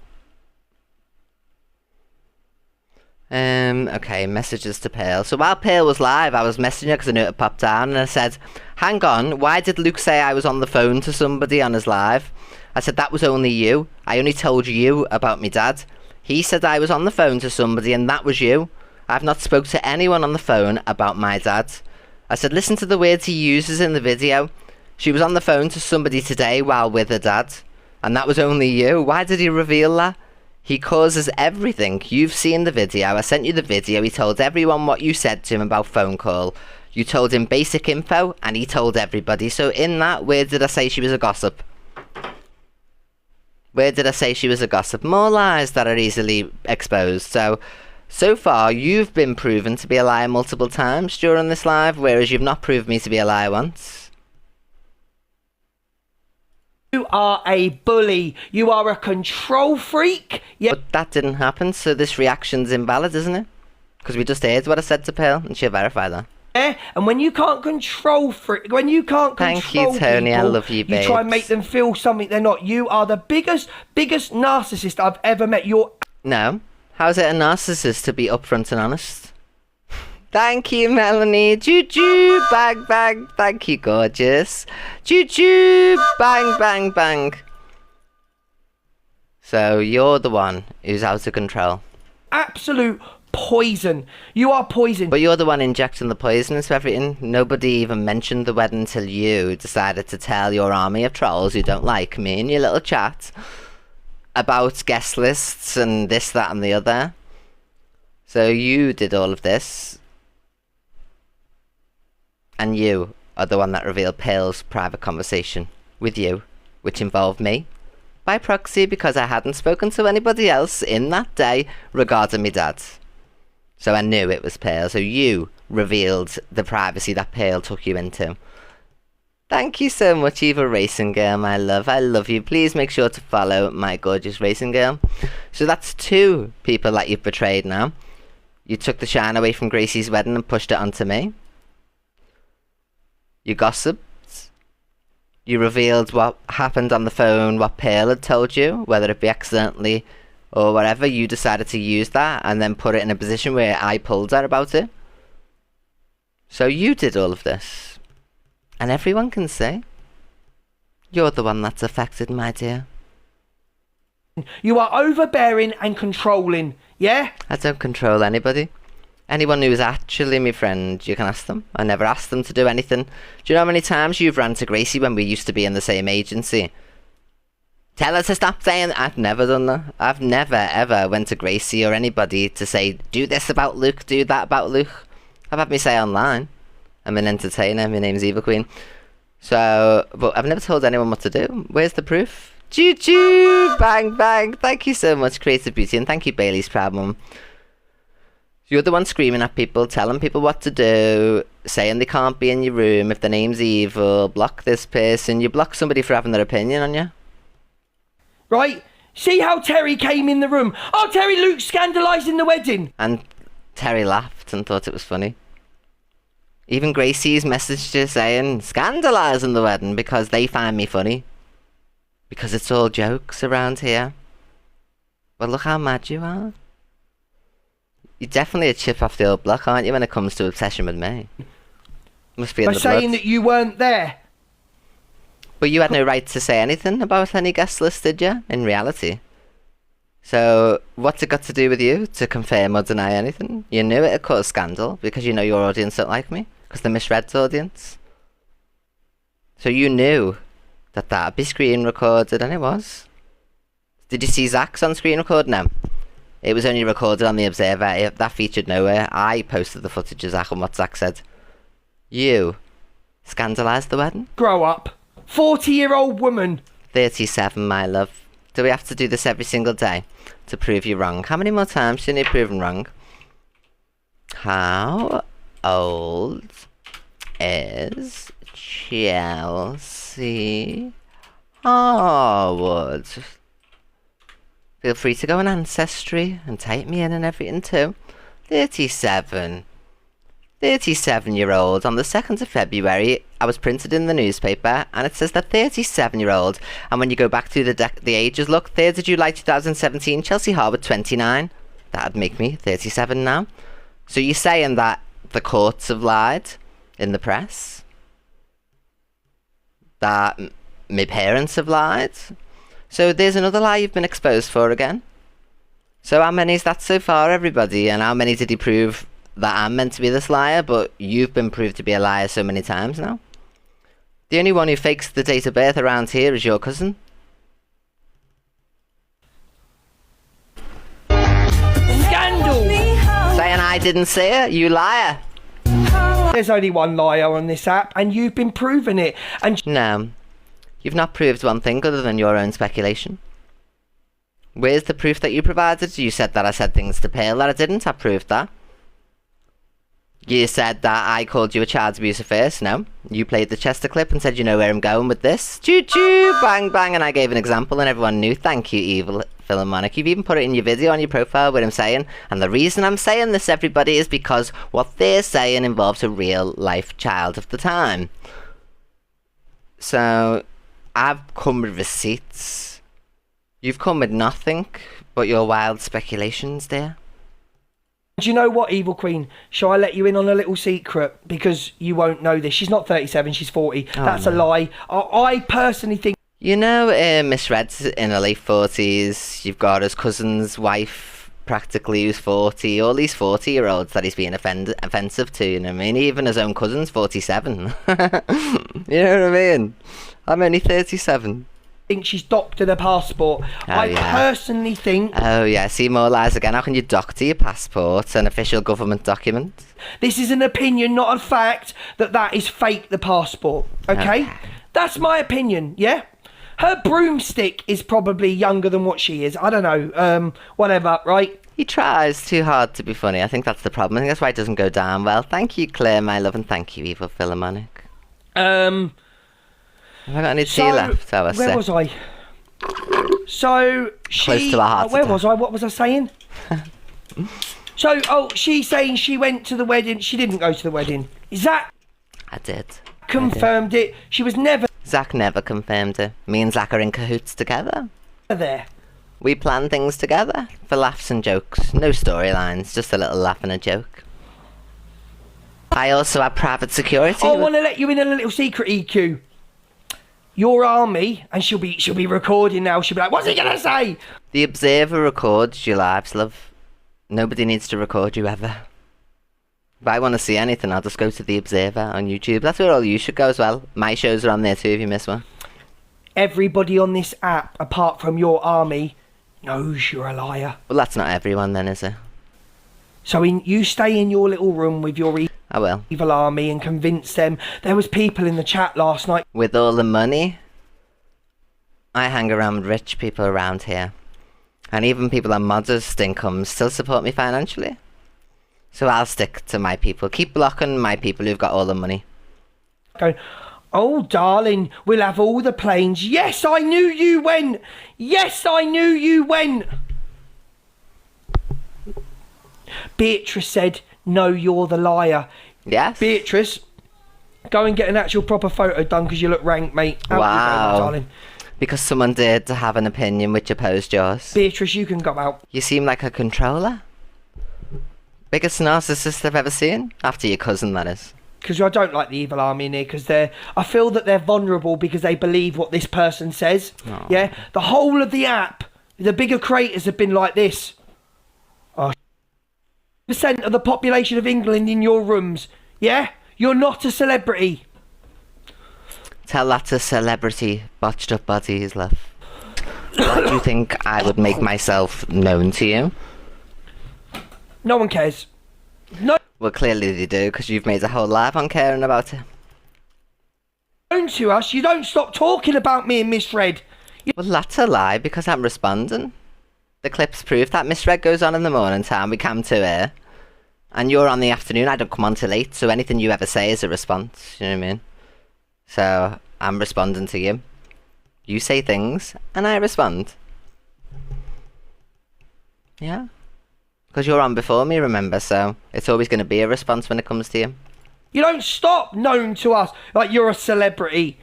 Okay, messages to Pearl. So while Pearl was live, I was messaging her because I knew it popped down, and I said, hang on, why did Luke say I was on the phone to somebody on his live? I said, that was only you. I only told you about me dad. He said I was on the phone to somebody, and that was you. I've not spoke to anyone on the phone about my dad. I said, listen to the words he uses in the video. She was on the phone to somebody today while with her dad, and that was only you. Why did he reveal that? He causes everything. You've seen the video. I sent you the video. He told everyone what you said to him about phone call. You told him basic info, and he told everybody. So in that, where did I say she was a gossip? Where did I say she was a gossip? More lies that are easily exposed. So far, you've been proven to be a liar multiple times during this live, whereas you've not proved me to be a liar once. You are a bully. You are a control freak. Yeah. But that didn't happen, so this reaction's invalid, isn't it? Because we just heard what I said to Pearl, and she'll verify that. Yeah, and when you can't control Thank you, Tony. people, I love you, babes. You try and make them feel something they're not. You are the biggest narcissist I've ever met. No. How's it a narcissist to be upfront and honest? Thank you, Melanie. Choo-choo, bang, bang. Thank you, gorgeous. Choo-choo, bang, bang, bang. So you're the one who's out of control. Absolute poison. You are poison. But you're the one injecting the poison into everything. Nobody even mentioned the wedding until you decided to tell your army of trolls who don't like me in your little chat about guest lists and this, that, and the other. So you did all of this. And you are the one that revealed Pearl's private conversation with you, which involved me, by proxy, because I hadn't spoken to anybody else in that day regarding me dad. So I knew it was Pearl, so you revealed the privacy that Pearl took you into. Thank you so much, Evil Racing Girl, my love. I love you. Please make sure to follow my gorgeous Racing Girl. So that's 2 people that you've betrayed now. You took the shine away from Gracie's wedding and pushed it onto me. You gossiped. You revealed what happened on the phone, what Pearl had told you, whether it be accidentally or whatever. You decided to use that and then put it in a position where I pulled her about it. So you did all of this. And everyone can say, you're the one that's affected, my dear. You are overbearing and controlling, yeah? I don't control anybody. Anyone who is actually my friend, you can ask them. I never asked them to do anything. Do you know how many times you've ran to Gracie when we used to be in the same agency? Tell her to stop saying that. I've never done that. I've never ever went to Gracie or anybody to say, do this about Luke, do that about Luke. I've had me say online. I'm an entertainer, my name's Evil Queen. So, but I've never told anyone what to do. Where's the proof? Choo choo! Bang bang! Thank you so much, Creative Beauty, and thank you, Bailey's Proud Mum. You're the one screaming at people, telling people what to do, saying they can't be in your room if the name's evil, block this person. You block somebody for having their opinion on you. Right? See how Terry came in the room? Oh, Terry, Luke's scandalising the wedding. And Terry laughed and thought it was funny. Even Gracie's messaged you saying, scandalising the wedding because they find me funny. Because it's all jokes around here. Well, look how mad you are. You're definitely a chip off the old block, aren't you, when it comes to obsession with me? Must be in By the saying blood. that you weren't there. But you had no right to say anything about any guest list, did you? In reality. So, what's it got to do with you to confirm or deny anything? You knew it'd cause scandal because you know your audience don't like me. Because they misread the audience. So you knew that that'd be screen recorded, and it was. Did you see Zach's on screen record? No. It was only recorded on the Observer. That featured nowhere. I posted the footage of Zach and what Zach said. You scandalised the wedding? Grow up. 40-year-old woman. 37, my love. Do we have to do this every single day to prove you wrong? How many more times do you need proven wrong? How old is Chelsea Harwood? Feel free to go on Ancestry and type me in and everything too. 37. 37-year-old. On the 2nd of February, I was printed in the newspaper, and it says that 37-year-old. And when you go back to the ages, look, 3rd of July 2017, Chelsea Harwood, 29. That'd make me 37 now. So you're saying that the courts have lied in the press? That my parents have lied? So there's another lie you've been exposed for again. So how many is that so far, everybody? And how many did he prove that I'm meant to be this liar, but you've been proved to be a liar so many times now? The only one who fakes the date of birth around here is your cousin. Scandal. Saying I didn't say it, you liar. There's only one liar on this app, and you've been proving it. And No, you've not proved one thing other than your own speculation. Where's the proof that you provided? You said that I said things to Pearl that I didn't. I proved that. You said that I called you a child abuser first. No. You played the Chester clip and said you know where I'm going with this. Choo choo, bang bang, and I gave an example and everyone knew. Thank you, Evil Philharmonic. You've even put it in your video on your profile where I'm saying, and the reason I'm saying this, everybody, is because what they're saying involves a real life child of the time. So, I've come with receipts. You've come with nothing but your wild speculations, dear. do you know what, Evil Queen? Shall I let you in on a little secret? Because you won't know this. She's not 37, she's 40. That's a lie. I personally think... You know, Miss Red's in her late 40s. You've got his cousin's wife, practically, who's 40. All these 40-year-olds that he's being offensive to, you know what I mean? Even his own cousin's 47. You know what I mean? I'm only 37. think she's doctored her passport. I personally think... Oh, yeah. See, more lies again. How can you doctor your passport, an official government document? This is an opinion, not a fact, that is fake, the passport. Okay? That's my opinion, yeah? Her broomstick is probably younger than what she is. I don't know. Whatever, right? He tries too hard to be funny. I think that's the problem. I think that's why it doesn't go down well. Thank you, Claire, my love, and thank you, Evil Philharmonic. Have I got any tea left? Oh, where was I? So she... Close to a heart where attack. was I? What was I saying? So, she's saying she went to the wedding. She didn't go to the wedding. Is that... I did. Confirmed it. She was never Zach never confirmed it. Me and Zach are in cahoots together. there. We plan things together for laughs and jokes. No storylines, just a little laugh and a joke. I also have private security. I want to let you in on a little secret, EQ. Your army, and she'll be recording now. She'll be like, "What's he gonna say?" The Observer records your lives, love. Nobody needs to record you ever. If I want to see anything, I'll just go to The Observer on YouTube. That's where all you should go as well. My shows are on there too if you miss one. Everybody on this app, apart from your army, knows you're a liar. Well, that's not everyone then, is it? So you stay in your little room with your I will. evil army and convince them. There was people in the chat last night. With all the money, I hang around with rich people around here. And even people on modest incomes still support me financially. So I'll stick to my people. Keep blocking my people who've got all the money. Going, oh, darling, we'll have all the planes. Yes, I knew you went. Yes, I knew you went. Beatrice said, no, you're the liar. Yes? Beatrice, go and get an actual proper photo done because you look rank, mate. Out you go, Wow. darling. Because someone dared to have an opinion which opposed yours. Beatrice, you can go out. You seem like a controller. Biggest narcissist I've ever seen. After your cousin, that is. Because I don't like the evil army in here because I feel that they're vulnerable because they believe what this person says. Aw. Yeah? The whole of the app, the bigger creators have been like this. Oh, percent of the population of England in your rooms. Yeah? You're not a celebrity. Tell that to celebrity botched up bodies, love. Why do you think I would make myself known to you? No one cares. No Well, clearly they do, because you've made a whole life on caring about it. one to us. You don't stop talking about me and Miss Red. Well, that's a lie, because I'm responding. The clips prove that Miss Red goes on in the morning time, we come to her. And you're on the afternoon, I don't come on till 8, so anything you ever say is a response, you know what I mean? So, I'm responding to you. You say things, and I respond. Yeah? Because you're on before me, remember, so it's always going to be a response when it comes to you. You don't stop known to us like you're a celebrity.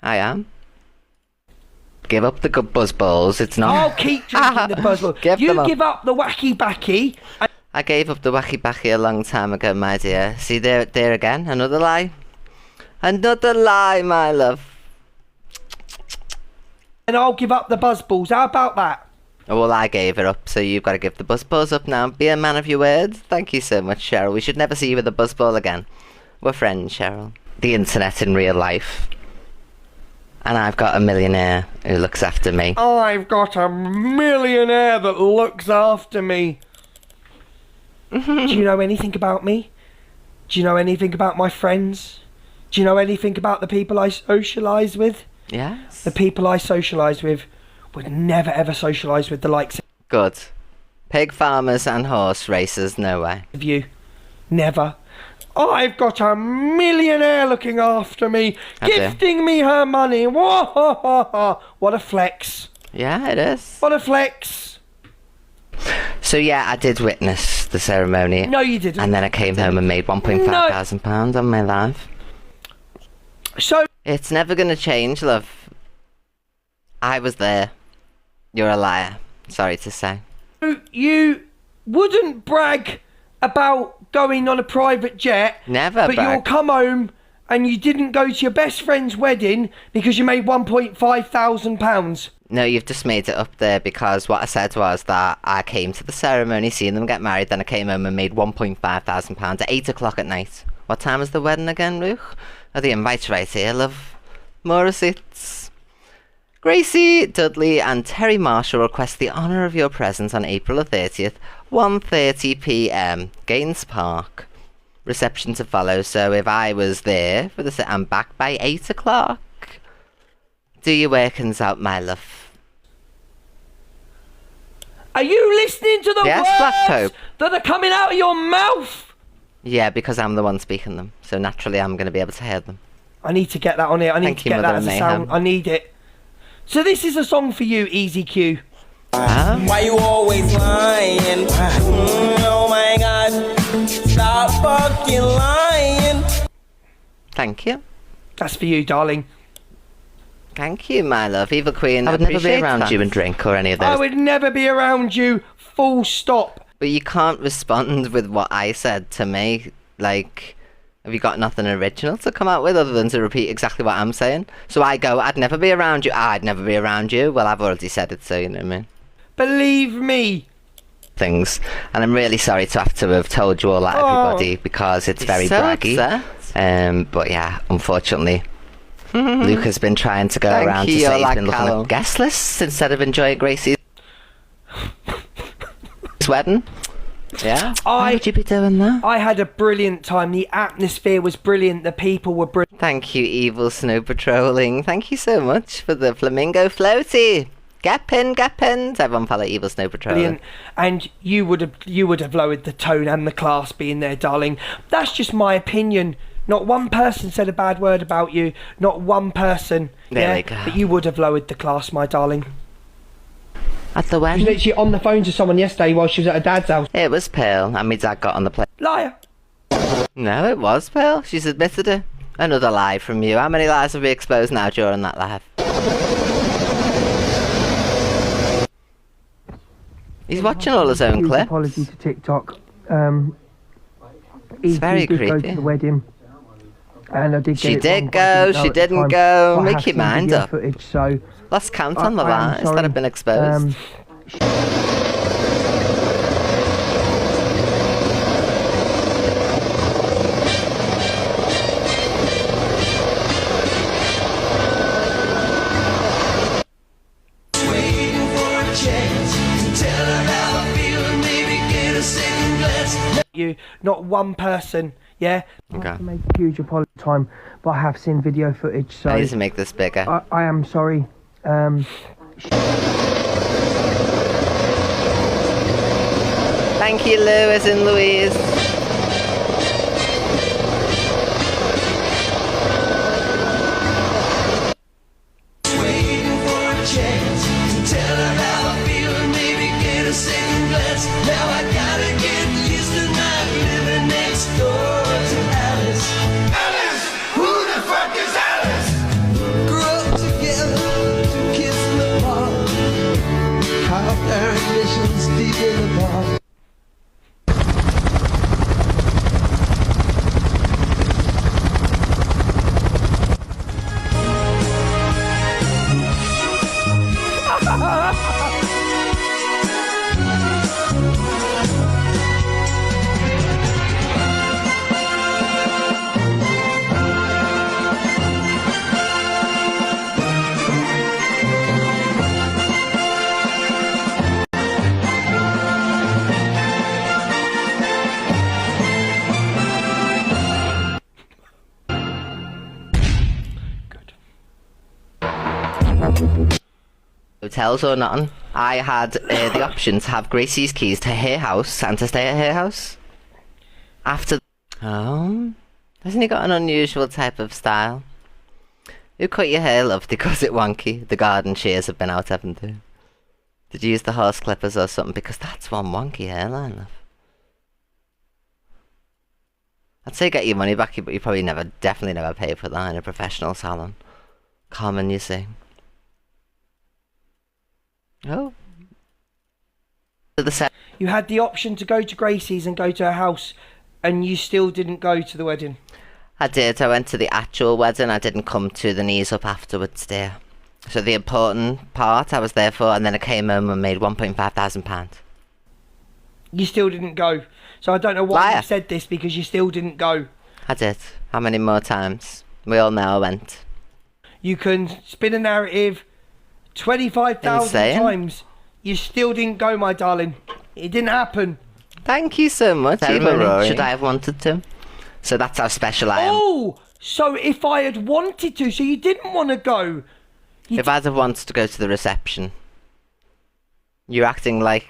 I am. Give up the good buzzballs, it's not... I'll keep drinking the buzzword. Give them You up. give up the wacky backy. I gave up the wacky backy a long time ago, my dear. See, there again, another lie. Another lie, my love. And I'll give up the buzzballs. How about that? Oh, well, I gave it up, so you've got to give the buzzballs up now. Be a man of your words. Thank you so much, Cheryl. We should never see you with a buzzball again. We're friends, Cheryl. The internet in real life. And I've got a millionaire who looks after me. I've got a millionaire that looks after me. Do you know anything about me? Do you know anything about my friends? Do you know anything about the people I socialise with? Yes? The people I socialise with would never ever socialise with the likes Good. Pig farmers and horse racers, no way. of you. Never. I've got a millionaire looking after me, Have you? gifting me her money. Whoa, what a flex. Yeah, it is. What a flex. So yeah, I did witness the ceremony. No, you didn't. And then I came home and made £1.5 thousand pounds on my life. So, It's never gonna change, love. I was there. You're a liar. Sorry to say. you wouldn't brag about going on a private jet, Never but brag. you'll come home and you didn't go to your best friend's wedding because you made £1.5 thousand. No, you've just made it up there because what I said was that I came to the ceremony, seen them get married, then I came home and made £1.5 thousand at 8 o'clock at night. What time was the wedding again, Luke? Oh, the invite's right here, love. More receipts. Gracie, Dudley and Terry Marshall request the honour of your presence on April the 30th, 1:30 p.m, Gaines Park. Reception to follow, so if I was there for the I'm back by 8 o'clock. Do your workings out, my love. Are you listening to the Yes, Black words Pope. that are coming out of your mouth? Yeah, because I'm the one speaking them, so naturally I'm going to be able to hear them. I need to get that on here. I need Thank to you, get that Mother as a Mayhem. sound. I need it. So this is a song for you, Easy Q. Why you always lying? Oh my god. Stop fucking lying. Thank you. That's for you, darling. Thank you, my love. Evil Queen, I would never be around you and drink or any of I those. would never be around you. Full stop. But you can't respond with what I said to me. Like, have you got nothing original to come out with other than to repeat exactly what I'm saying? So I go, I'd never be around you. I'd never be around you. Well, I've already said it, so you know what I mean. Believe me. things, and I'm really sorry to have to have told you all that, everybody, because it's very so braggy. But yeah, unfortunately, Luke has been trying to go Thank around to you, say he's like been looking Callum. at guest lists instead of enjoying Gracie's wedding. Yeah, why would you be doing that? I had a brilliant time. The atmosphere was brilliant. The people were brilliant. Thank you, Evil Snow Patrolling. Thank you so much for the flamingo floaty. Get pinned, get pinned. Everyone follow Evil Snow Patrolling. And you would have lowered the tone and the class being there, darling. That's just my opinion. Not one person said a bad word about you. Not one person. There we go. But you would have lowered the class, my darling. At the She was wedding, literally on the phone to someone yesterday while she was at her dad's house. it was Pearl, and my dad got on the plane. Liar. No, it was Pearl. She's admitted it. Another lie from you. How many lies have we exposed now during that live? He's watching all his own Huge clips. apology to TikTok. It's very did go creepy. to the wedding, and I did. She get it did wrong, but I go, she didn't know at the didn't time. go. I Make have your some mind video up. Footage, so Lost count on the I am lies that sorry. have been exposed. You, not one person. Yeah. Okay. I make a huge apology time, but I have seen video footage, so I need to make this bigger. I am sorry. Thank you, Lewis and Louise. Hotels or nothing. I had the option to have Gracie's keys to her house and to stay at her house. After... Oh, hasn't he got an unusual type of style? Who cut your hair, love? Because it wonky. The garden shears have been out, haven't they? Did you use the horse clippers or something? Because that's one wonky hairline, love. I'd say get your money back, but you probably definitely never pay for that in a professional salon. Common, you see. Oh. You had the option to go to Gracie's and go to her house, and you still didn't go to the wedding. I did. I went to the actual wedding. I didn't come to the knees up afterwards, dear. So the important part I was there for, and then I came home and made £1,500. You still didn't go. So I don't know why Liar. you said this, because you still didn't go. I did. How many more times? We all know I went. You can spin a narrative 25,000 Insane. times. You still didn't go, my darling. It didn't happen. Thank you so much, Ceremony. Eva. Should I have wanted to? So that's how special I am. Oh, so if I had wanted to, so you didn't want to go. If I'd have wanted to go to the reception. You're acting like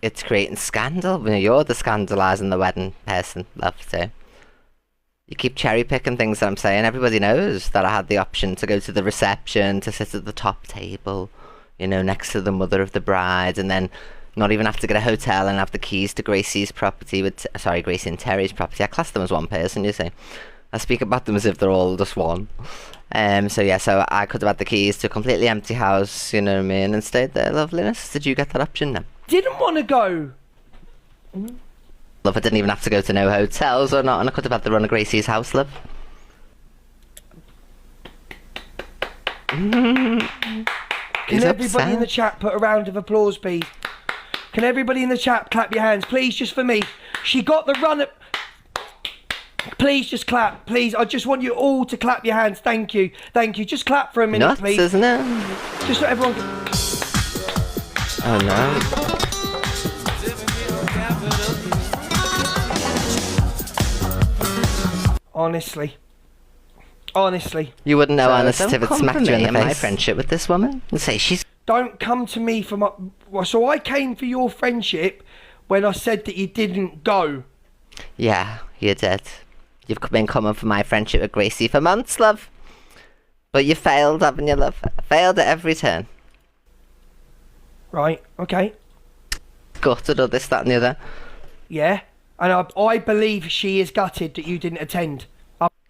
it's creating scandal. You're the scandalising the wedding person, love, too. You keep cherry picking things that I'm saying. Everybody knows that I had the option to go to the reception, to sit at the top table, you know, next to the mother of the bride, and then not even have to get a hotel and have the keys to Gracie's property Gracie and Terry's property. I class them as one person, you see. I speak about them as if they're all just one. So I could have had the keys to a completely empty house, you know what I mean, and stayed there, loveliness. Did you get that option then? Didn't want to go. Love, I didn't even have to go to no hotels or not, and I could have had the run of Gracie's house, love. Can He's everybody upset. in the chat put a round of applause, please? Can everybody in the chat clap your hands, please, just for me? She got the run up. Please just clap, please. I just want you all to clap your hands. Thank you, thank you. Just clap for a minute, Nuts, please. isn't it? Just so everyone. Oh no. Honestly. You wouldn't know, honest, don't if it come smacked for you in me the and face. my friendship with this woman and say she's. Don't come to me for my. So I came for your friendship when I said that you didn't go. Yeah, you did. You've been coming for my friendship with Gracie for months, love. But you failed, haven't you, love? Failed at every turn. Right, okay. Gutted or this, that and the other. Yeah, and I believe she is gutted that you didn't attend.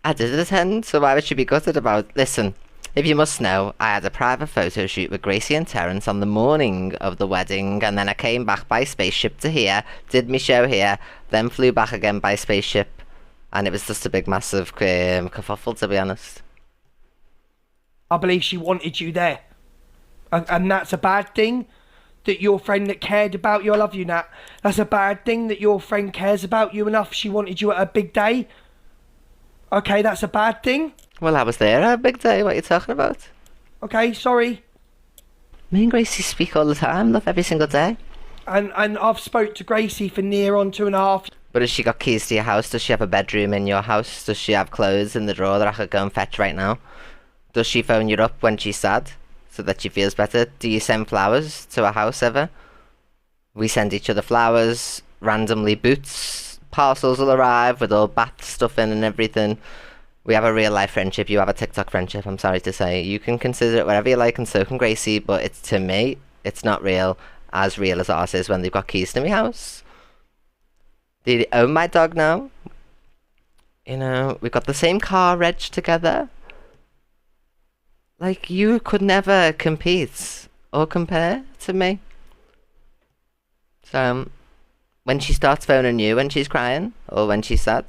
I did attend, so why would she be gutted about? Listen, if you must know, I had a private photo shoot with Gracie and Terence on the morning of the wedding, and then I came back by spaceship to here, did my show here, then flew back again by spaceship, and it was just a big massive kerfuffle, to be honest. I believe she wanted you there. And that's a bad thing? That your friend that cared about you, I love you, Nat. That's a bad thing that your friend cares about you enough, she wanted you at a big day? Okay, that's a bad thing? Well, I was there at a big day, what are you talking about? Okay, sorry. Me and Gracie speak all the time, love, every single day. And I've spoke to Gracie for near on 2.5. But has she got keys to your house? Does she have a bedroom in your house? Does she have clothes in the drawer that I could go and fetch right now? Does she phone you up when she's sad, so that she feels better? Do you send flowers to her house ever? We send each other flowers, randomly boots, parcels will arrive with all bath stuff in and everything. We have a real life friendship, you have a TikTok friendship, I'm sorry to say. You can consider it whatever you like, and so can Gracie, but it's, to me, it's not real as ours is when they've got keys to my house. They own my dog now. You know, we've got the same car reg together. Like, you could never compete or compare to me. So, when she starts phoning you when she's crying, or when she's sad,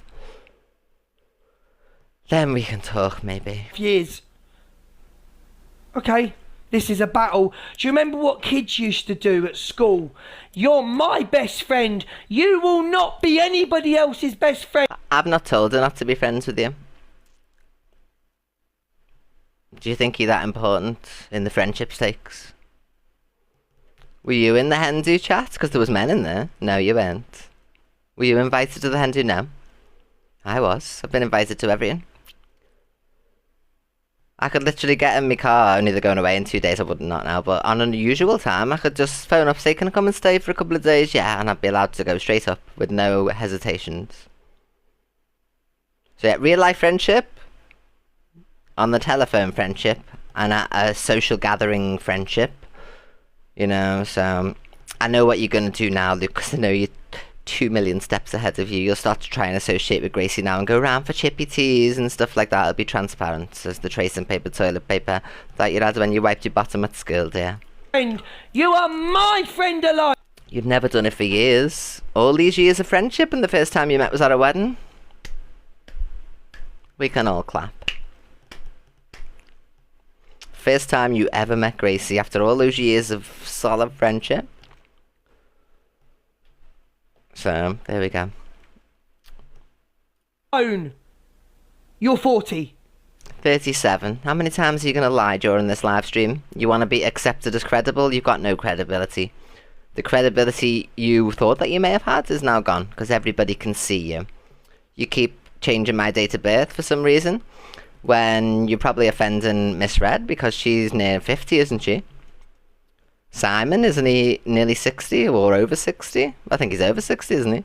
then we can talk, maybe. Years. Okay, this is a battle. Do you remember what kids used to do at school? You're my best friend. You will not be anybody else's best friend. I've not told her not to be friends with you. Do you think you're that important in the friendship stakes? Were you in the Hindu chat? Because there was men in there. No, you weren't. Were you invited to the Hindu? No. I was. I've been invited to everything. I could literally get in my car, only they're going away in 2 days, I wouldn't not now, but on an unusual time, I could just phone up, say, can I come and stay for a couple of days? Yeah, and I'd be allowed to go straight up with no hesitations. So yeah, real life friendship, on the telephone friendship, and at a social gathering friendship, you know, so I know what you're going to do now, Luke, because I know you're 2 million steps ahead of you. You'll start to try and associate with Gracie now and go around for chippy teas and stuff like that. It'll be transparent as the tracing paper, toilet paper that you had when you wiped your bottom at school, dear. Friend, you are my friend alive. You've never done it for years. All these years of friendship, and the first time you met was at a wedding. We can all clap. First time you ever met Gracie after all those years of solid friendship. So, there we go. You're 40. 37. How many times are you going to lie during this live stream? You want to be accepted as credible? You've got no credibility. The credibility you thought that you may have had is now gone, because everybody can see you. You keep changing my date of birth for some reason, when you're probably offending Miss Red, because she's near 50, isn't she? Simon, isn't he nearly 60 or over 60? I think he's over 60, isn't he?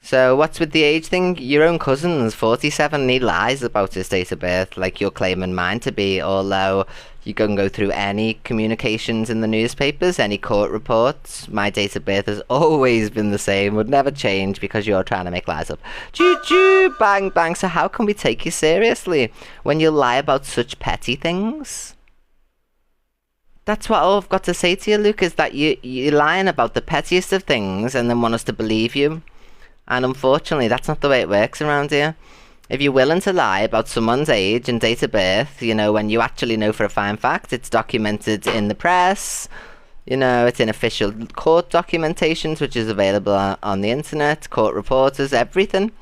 So what's with the age thing? Your own cousin's 47 and he lies about his date of birth like you're claiming mine to be, although you can go through any communications in the newspapers, any court reports. My date of birth has always been the same, would never change because you're trying to make lies up. Choo choo, bang bang. So how can we take you seriously when you lie about such petty things? That's what I've got to say to you, Luke, is that you're lying about the pettiest of things and then want us to believe you. And unfortunately, that's not the way it works around here. If you're willing to lie about someone's age and date of birth, you know, when you actually know for a fine fact, it's documented in the press, You know, it's in official court documentations, which is available on the internet, court reporters, everything.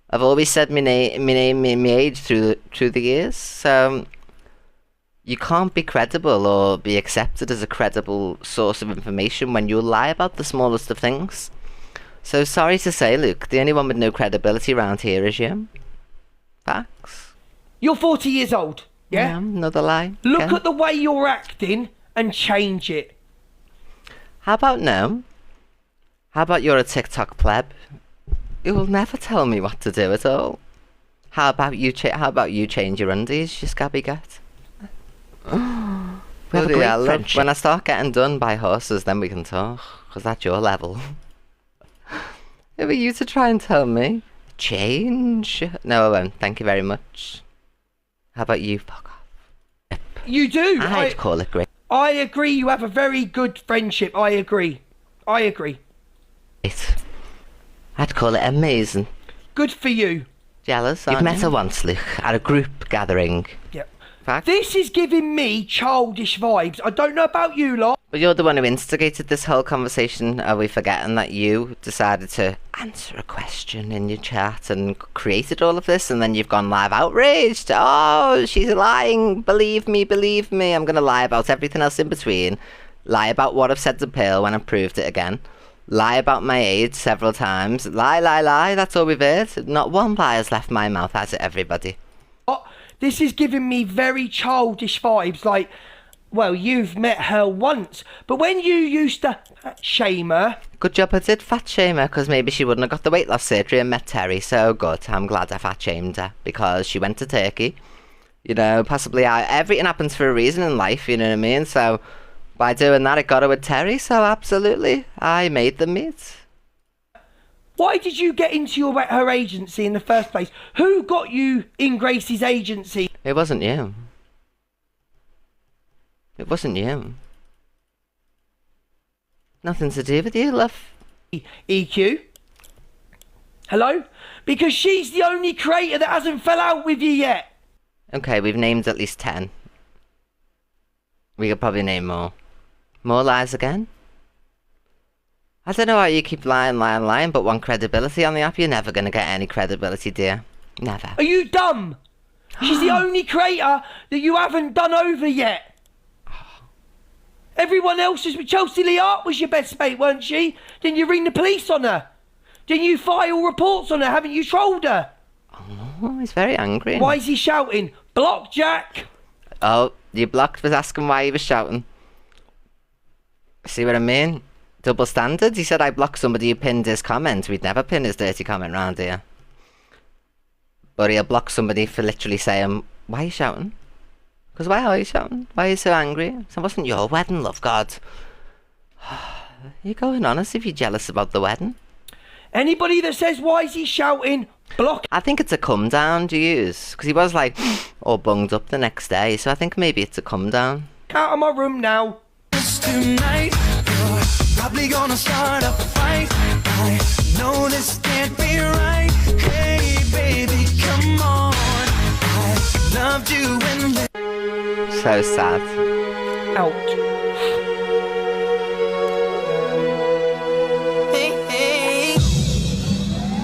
I've always said my name, my age through the years, so you can't be credible or be accepted as a credible source of information when you lie about the smallest of things. So sorry to say, Luke, the only one with no credibility around here is you. Facts. You're 40 years old, yeah? Another lie. Look Okay. at the way you're acting and change it. How about no? How about you're a TikTok pleb? You will never tell me what to do at all. How about you change your undies, you scabby gut? We have a Bloody great hell, love. friendship. When I start getting done by horses, then we can talk, because that's your level. Who are you to try and tell me? Change? No, I won't. Thank you very much. How about you? Fuck off. You do. I'd call it great. I agree. You have a very good friendship. I agree. I'd call it amazing. Good for you. Jealous? You've met her once, Luke, at a group gathering. Yep. Fact. This is giving me childish vibes. I don't know about you lot. But you're the one who instigated this whole conversation. Are we forgetting that you decided to answer a question in your chat and created all of this, and then you've gone live outraged? Oh, she's lying. Believe me. I'm going to lie about everything else in between. Lie about what I've said to Pearl when I've proved it again. Lie about my age several times. Lie. That's all we've heard. Not one lie has left my mouth, has it, everybody? Oh, this is giving me very childish vibes. Like, well, you've met her once, but when you used to shame her. Good job I did fat shame her, because maybe she wouldn't have got the weight loss surgery and met Terry. So good. I'm glad I fat shamed her, because she went to Turkey. You know, possibly everything happens for a reason in life, you know what I mean? So by doing that, it got her with Terry. So absolutely, I made them meet. Why did you get into her agency in the first place? Who got you in Gracie's agency? It wasn't you. It wasn't you. Nothing to do with you, love. EQ? Hello? Because she's the only creator that hasn't fell out with you yet. Okay, we've named at least 10. We could probably name more. More lies again? I don't know why you keep lying, but want credibility on the app. You're never going to get any credibility, dear. Never. Are you dumb? She's the only creator that you haven't done over yet. Everyone else is... Chelsea Lee Hart was your best mate, weren't she? Then you ring the police on her. Then you file reports on her. Haven't you trolled her? Oh, he's very angry. Why is he shouting? Block Jack! Oh, you blocked was asking why he was shouting. See what I mean? Double standards. He said I blocked somebody who pinned his comment. We'd never pin his dirty comment round here. But he'll block somebody for literally saying, why are you shouting? Because why are you shouting? Why are you so angry? So it wasn't your wedding, love God. You're going on as if you're jealous about the wedding. Anybody that says why is he shouting, block. I think it's a come down to use. Because he was like, all bunged up the next day. So I think maybe it's a come down. Out of my room now. Tonight, you're probably gonna start a fight. I know this can't be right. Hey, baby, come on. I loved you when So sad. Out. hey, hey.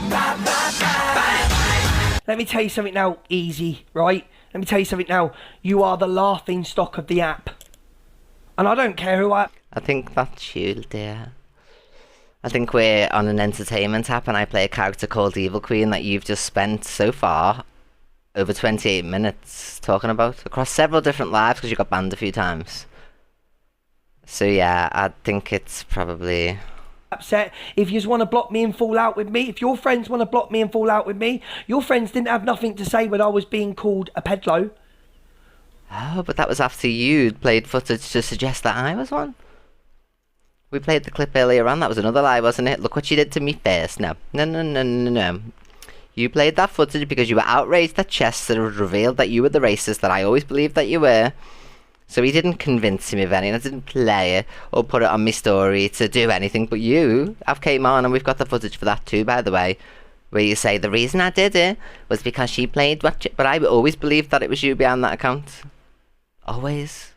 Bye, bye, bye. Let me tell you something now, Easy, right? Let me tell you something now. You are the laughing stock of the app. And I don't care who I... I think that's you, dear. I think we're on an entertainment app and I play a character called Evil Queen that you've just spent so far over 28 minutes talking about across several different lives because you got banned a few times. So yeah, I think it's probably... upset. If you just want to block me and fall out with me, if your friends want to block me and fall out with me, your friends didn't have nothing to say when I was being called a pedlo. Oh, but that was after you'd played footage to suggest that I was one. We played the clip earlier on. That was another lie, wasn't it? Look what you did to me first. No. You played that footage because you were outraged that Chester had revealed that you were the racist that I always believed that you were. So he didn't convince me of any, and I didn't play it or put it on my story to do anything. But you have came on, and we've got the footage for that too, by the way, where you say the reason I did it was because she played what... But I always believed that it was you behind that account. Always.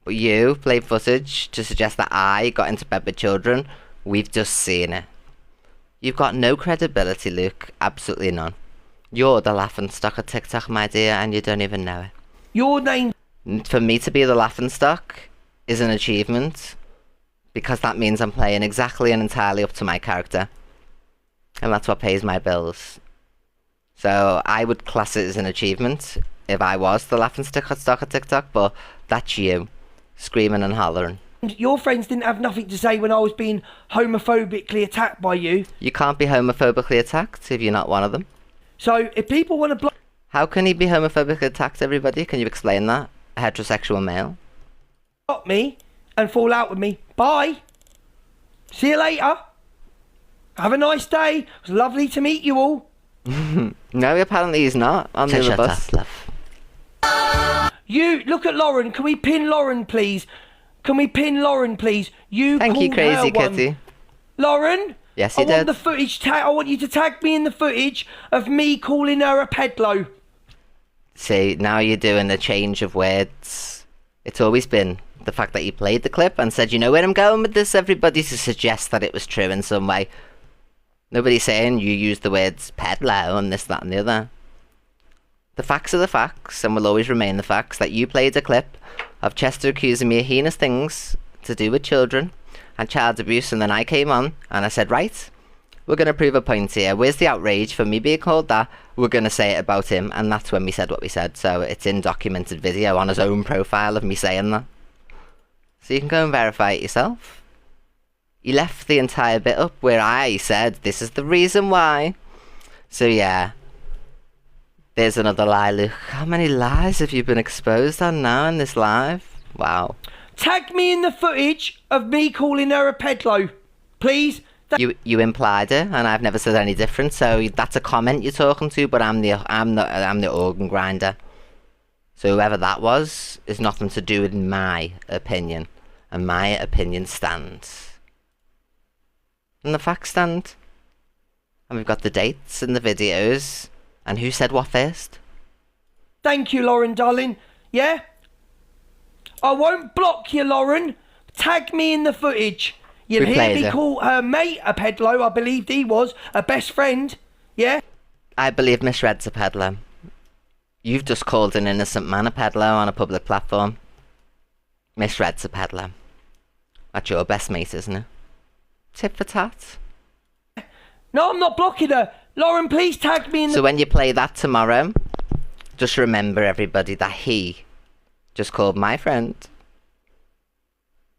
But you played footage to suggest that I got into bed with children. We've just seen it. You've got no credibility, Luke. Absolutely none. You're the laughing stock of TikTok, my dear, and you don't even know it. Your name. For me to be the laughing stock is an achievement, because that means I'm playing exactly and entirely up to my character. And that's what pays my bills. So I would class it as an achievement if I was the laughing stock of TikTok, but that's you, screaming and hollering. Your friends didn't have nothing to say when I was being homophobically attacked by you. You can't be homophobically attacked if you're not one of them. So if people want to block How can he be homophobically attacked, everybody? Can you explain that? A heterosexual male? me and fall out with me, bye. See you later. Have a nice day. It was lovely to meet you all. No, apparently he's not on the other bus. You, look at Lauren. Can we pin Lauren, please? Can we pin Lauren, please? You Thank you, called her crazy one. kitty. Lauren? Yes, you I want did. the footage. I want you to tag me in the footage of me calling her a pedlo. See, now you're doing a change of words. It's always been the fact that you played the clip and said, you know where I'm going with this, everybody, to suggest that it was true in some way. Nobody's saying you used the words pedlo and this, that and the other. The facts are the facts, and will always remain the facts, that you played a clip of Chester accusing me of heinous things to do with children and child abuse, and then I came on and I said, right, we're going to prove a point here. Where's the outrage for me being called that? We're going to say it about him. And that's when we said what we said. So it's in documented video on his own profile of me saying that. So you can go and verify it yourself. You left the entire bit up where I said, this is the reason why. So yeah. There's another lie, Luke. How many lies have you been exposed on now in this live? Wow. Tag me in the footage of me calling her a pedlo, please. You implied it, and I've never said any different. So that's a comment you're talking to, but I'm the organ grinder. So whoever that was is nothing to do with my opinion, and my opinion stands. And the facts stand. And we've got the dates and the videos, and who said what first? Thank you, Lauren, darling. Yeah? I won't block you, Lauren. Tag me in the footage. You'd We hear played me it. call her mate a pedlo. I believed he was a best friend. Yeah? I believe misread's a peddler. You've just called an innocent man a peddler on a public platform. Misread's a peddler. That's your best mate, isn't it? Tit for tat. No, I'm not blocking her. Lauren, please tag me in the... So when you play that tomorrow, just remember, everybody, that he just called my friend,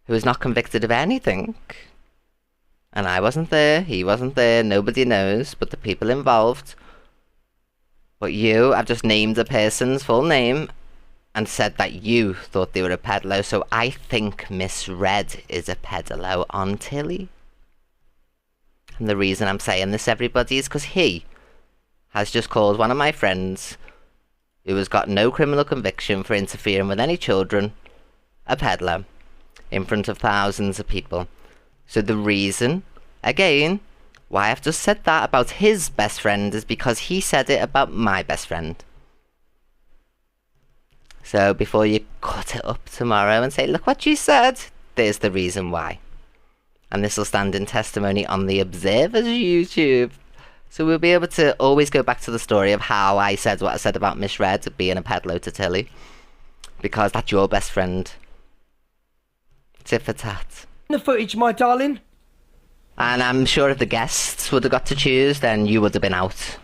who is not convicted of anything, and I wasn't there, he wasn't there, nobody knows but the people involved. But you have just named a person's full name and said that you thought they were a peddler, so I think misread is a peddler on Tilly. And the reason I'm saying this, everybody, is because he has just called one of my friends, who has got no criminal conviction for interfering with any children, a peddler, in front of thousands of people. So the reason, again, why I've just said that about his best friend is because he said it about my best friend. So before you cut it up tomorrow and say, look what you said, there's the reason why. And this will stand in testimony on the Observer's YouTube. So we'll be able to always go back to the story of how I said what I said about Misread being a pedlo to Tilly. Because that's your best friend. Tit for tat. the footage, my darling. And I'm sure if the guests would have got to choose, then you would have been out.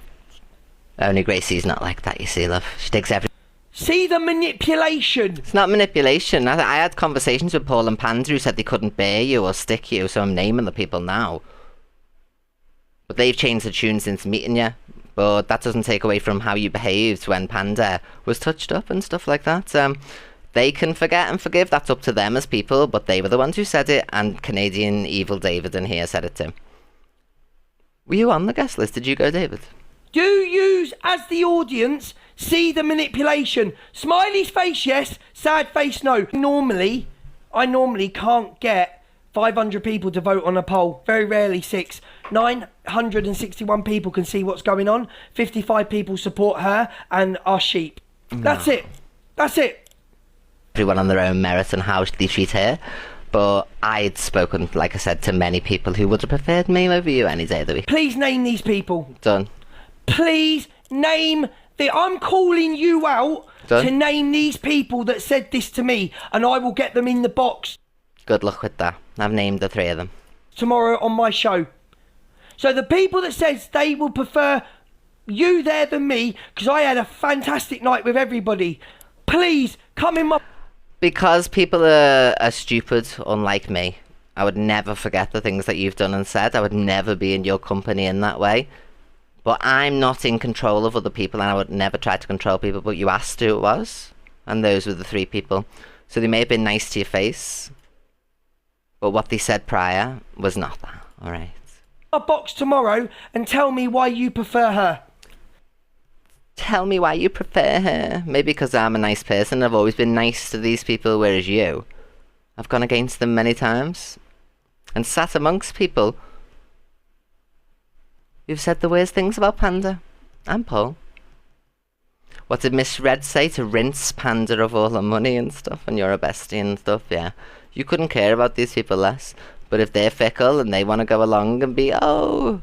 Only Gracie's not like that, you see, love. She takes every... See the manipulation. It's not manipulation. I had conversations with Paul and Panda who said they couldn't bear you or stick you, so I'm naming the people now. But they've changed the tune since meeting you. But that doesn't take away from how you behaved when Panda was touched up and stuff like that. They can forget and forgive, that's up to them as people, but they were the ones who said it, and Canadian Evil David in here said it too. Were you on the guest list? Did you go, David? Do you, as the audience, see the manipulation? Smiley's face, yes. Sad face, no. I normally can't get 500 people to vote on a poll. Very rarely 6. 961 people can see what's going on. 55 people support her and are sheep. That's it. That's it. everyone on their own merit and how they treat her. But I'd spoken, like I said, to many people who would have preferred me over you any day of the week. Please name these people. Done. Please name I'm calling you out Done. to name these people that said this to me, and I will get them in the box Good luck with that. I've named the 3 of them. tomorrow on my show. So the people that says they will prefer you there than me, because I had a fantastic night with everybody, please come in my... Because people are stupid, unlike me. I would never forget the things that you've done and said. I would never be in your company in that way. But I'm not in control of other people, and I would never try to control people. But you asked who it was, and those were the 3 people. So they may have been nice to your face, but what they said prior was not that. All right. my box tomorrow and tell me why you prefer her. Tell me why you prefer her. Maybe because I'm a nice person. I've always been nice to these people, whereas you, I've gone against them many times and sat amongst people who've said the worst things about Panda and Paul. What did Miss Red say? To rinse Panda of all her money and stuff, and you're a bestie and stuff, yeah. You couldn't care about these people less, but if they're fickle and they want to go along and be, oh,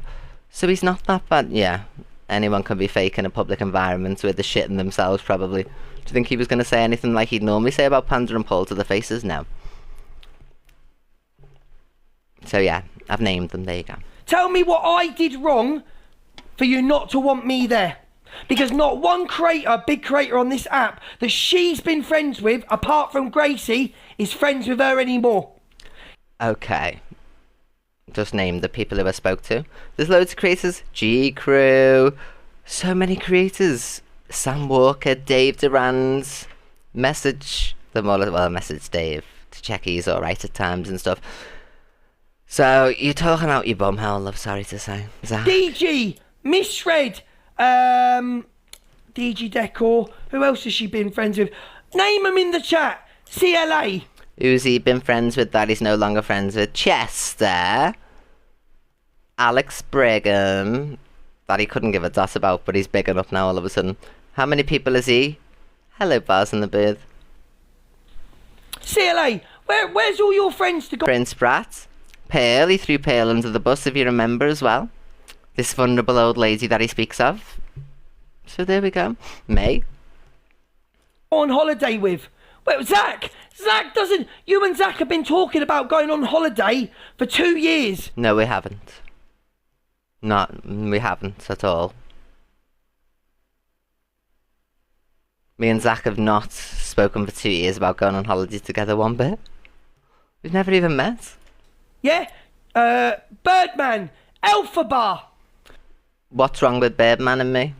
so he's not that bad, yeah. Anyone can be fake in a public environment where they're shitting themselves, probably. Do you think he was going to say anything like he'd normally say about Panda and Paul to the faces? No. So yeah, I've named them, there you go. Tell me what I did wrong for you not to want me there. Because not one creator, big creator on this app that she's been friends with, apart from Gracie, is friends with her anymore. Okay. Just name the people who I spoke to. There's loads of creators. G Crew. So many creators. Sam Walker, Dave Durand. Message them all. Well, message Dave to check he's alright at times and stuff. So, you're talking out your bumhole, love, sorry to say. Zach. DG, Miss Red, DG Decor, who else has she been friends with? Name them in the chat. CLA. Who's he been friends with that he's no longer friends with? Chester. Alex Brigham. That he couldn't give a dot about, but he's big enough now all of a sudden. How many people is he? Hello, Bars and the Bird. CLA, where's all your friends to go? Prince Brat. Pearl, he threw Pearl under the bus, if you remember as well. This vulnerable old lady that he speaks of. So there we go. May. On holiday with? Well, Zach doesn't... You and Zach have been talking about going on holiday for 2 years. No, we haven't. We haven't at all. Me and Zach have not spoken for 2 years about going on holiday together one bit. We've never even met. Yeah? Birdman, Alpha Bar. What's wrong with Birdman and me?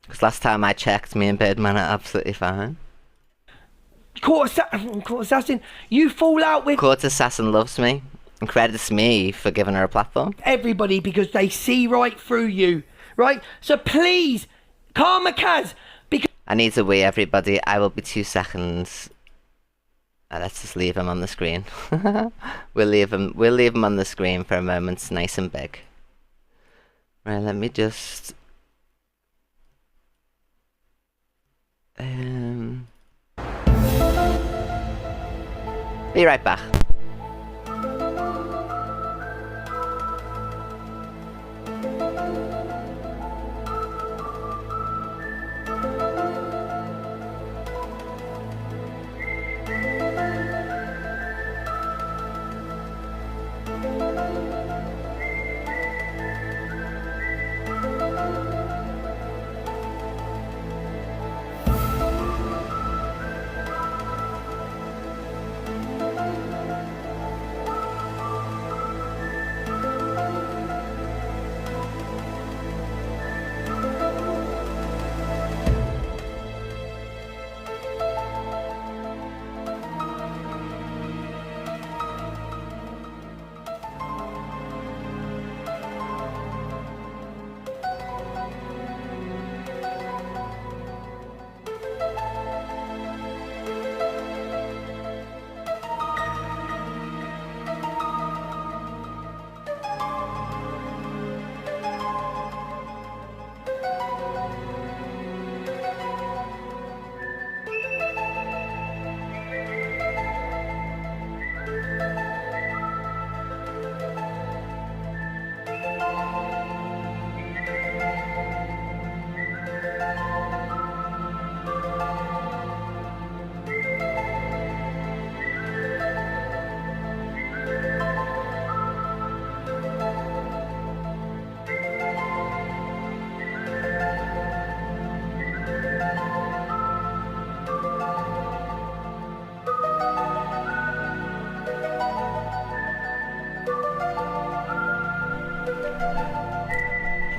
Because last time I checked, me and Birdman are absolutely fine. Court Assassin, you fall out with Court Assassin loves me and credits me for giving her a platform. everybody because they see right through you, right? So please, Karma Kaz, because... I need to wee, everybody. I will be 2 seconds. Let's just leave him on the screen. We'll leave him on the screen for a moment, nice and big. Right, let me just... Be right back.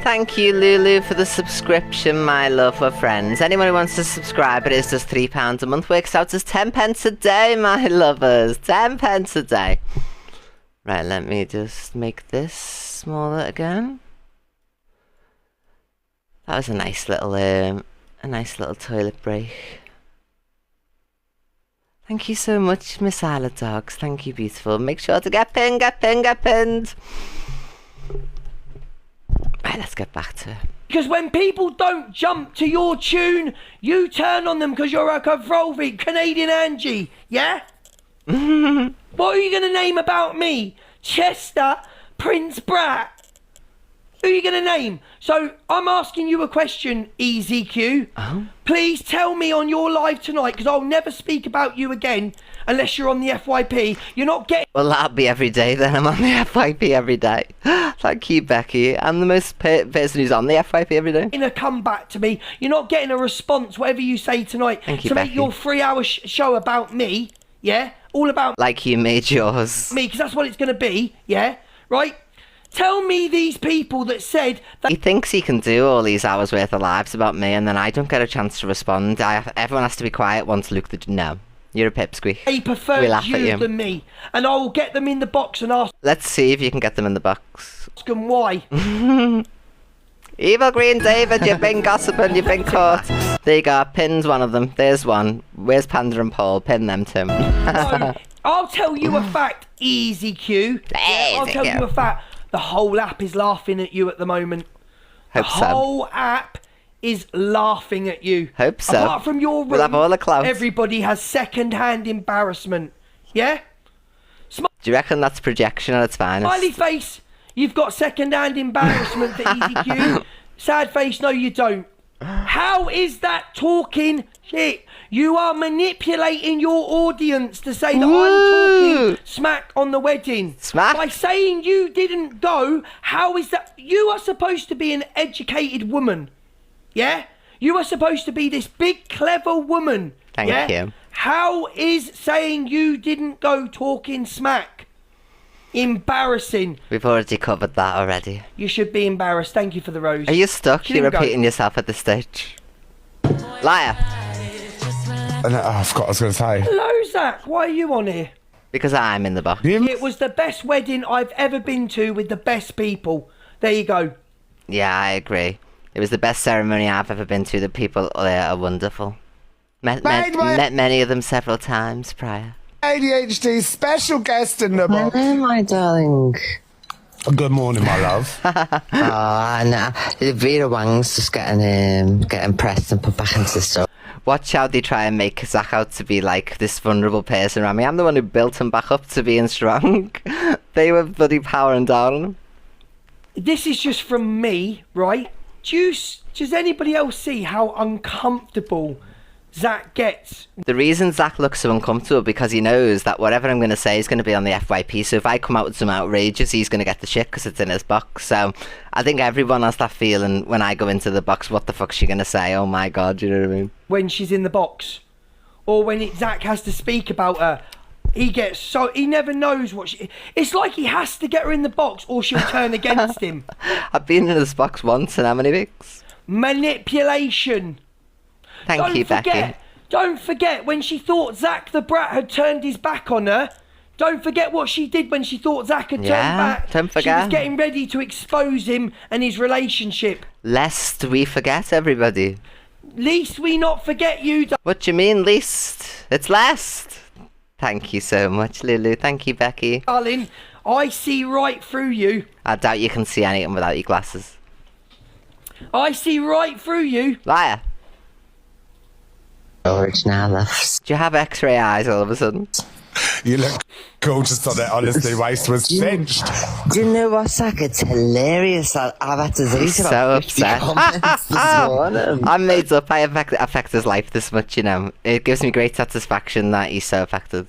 Thank you, Lulu, for the subscription, my love for friends. Anyone who wants to subscribe, it is just £3 a month. Works out as 10 pence a day, my lovers. 10 pence a day. Right, let me just make this smaller again. That was a nice little toilet break. Thank you so much, Miss Isla Dogs. Thank you, beautiful. Make sure to get pinned, get pinned, get pinned. Right, let's get back to it. Because when people don't jump to your tune, you turn on them because you're a Kavrovic, Canadian Angie, yeah? What are you going to name about me? Chester, Prince Brat? Who are you going to name? So I'm asking you a question, EZQ. Oh? Please tell me on your live tonight, because I'll never speak about you again unless you're on the FYP. You're not getting... Well, that'll be every day then. I'm on the FYP every day. Thank you, Becky. I'm the most person who's on the FYP every day. a comeback to me. You're not getting a response, whatever you say tonight, Thank you, to Becky. make your 3-hour show about me, yeah? All about Like you made yours. me, because that's what it's going to be, yeah? Right? Tell me these people that said that He thinks he can do all these hours worth of lives about me, and then I don't get a chance to respond. Everyone has to be quiet once Luke the... No. You're a pipsqueak. they prefer We laugh at you you. than me. And I will get them in the box and ask Let's see if you can get them in the box. them why. Evil Green David, you've been gossiping, you've been caught. There you go, pinned one of them. There's one. Where's Panda and Paul? Pin them too. So, I'll tell you a fact, Easy Q. Yeah, I'll tell Easy Q. you a fact. The whole app is laughing at you at the moment. Hope the so. whole app is laughing at you. Hope so. Apart from your room, We'll have all the clout. everybody has second-hand embarrassment. Yeah? Do you reckon that's projection at its finest? Smiley face, you've got second-hand embarrassment for Easy Q. Sad face, no you don't. How is that talking shit? You are manipulating your audience to say that I'm talking smack on the wedding. Smack? By saying you didn't go, how is that? You are supposed to be an educated woman. Yeah? You are supposed to be this big, clever woman. Thank yeah? you. How is saying you didn't go talking smack embarrassing? We've already covered that already. You should be embarrassed. Thank you for the rose. Are you stuck? She You're didn't go. repeating yourself at this stage. Liar. I forgot what I was going to say. Hello, Zach. Why are you on here? Because I'm in the box. It was the best wedding I've ever been to with the best people. There you go. Yeah, I agree. It was the best ceremony I've ever been to. The people there are wonderful. Met many of them several times prior. ADHD special guest in the box. Hello, my darling. Good morning, my love. Nah, Vera Wang's just getting pressed and put back into the store. Watch how they try and make Zach out to be like this vulnerable person around me. I'm the one who built him back up to being strong. They were bloody powering down on him. This is just from me, right? Does anybody else see how uncomfortable Zach gets? The reason Zach looks so uncomfortable because he knows that whatever I'm going to say is going to be on the FYP. So if I come out with some outrageous, he's going to get the shit because it's in his box. So I think everyone has that feeling when I go into the box, what the fuck's she going to say? Oh my God, you know what I mean? When she's in the box, or when Zach has to speak about her, he never knows what she. It's like he has to get her in the box, or she'll turn against him. I've been in this box once in how many weeks? Manipulation. Thank you, Becky. Don't forget when she thought Zach the Brat had turned his back on her. Don't forget what she did when she thought Zach had turned back. Don't She forget. was getting ready to expose him and his relationship. Lest we forget, everybody. Least we not forget you. What do you mean, least? It's last. Thank you so much, Lulu. Thank you, Becky. Darling, I see right through you. I doubt you can see anything without your glasses. I see right through you. Liar. Original loves. Do you have X-ray eyes all of a sudden? You look gorgeous on it, honestly. Waist was cinched. Do you know what, Zach? It's hilarious. I've had to delete so about 50 upset. comments this morning. I'm made up. I affect his life this much, you know. It gives me great satisfaction that he's so affected.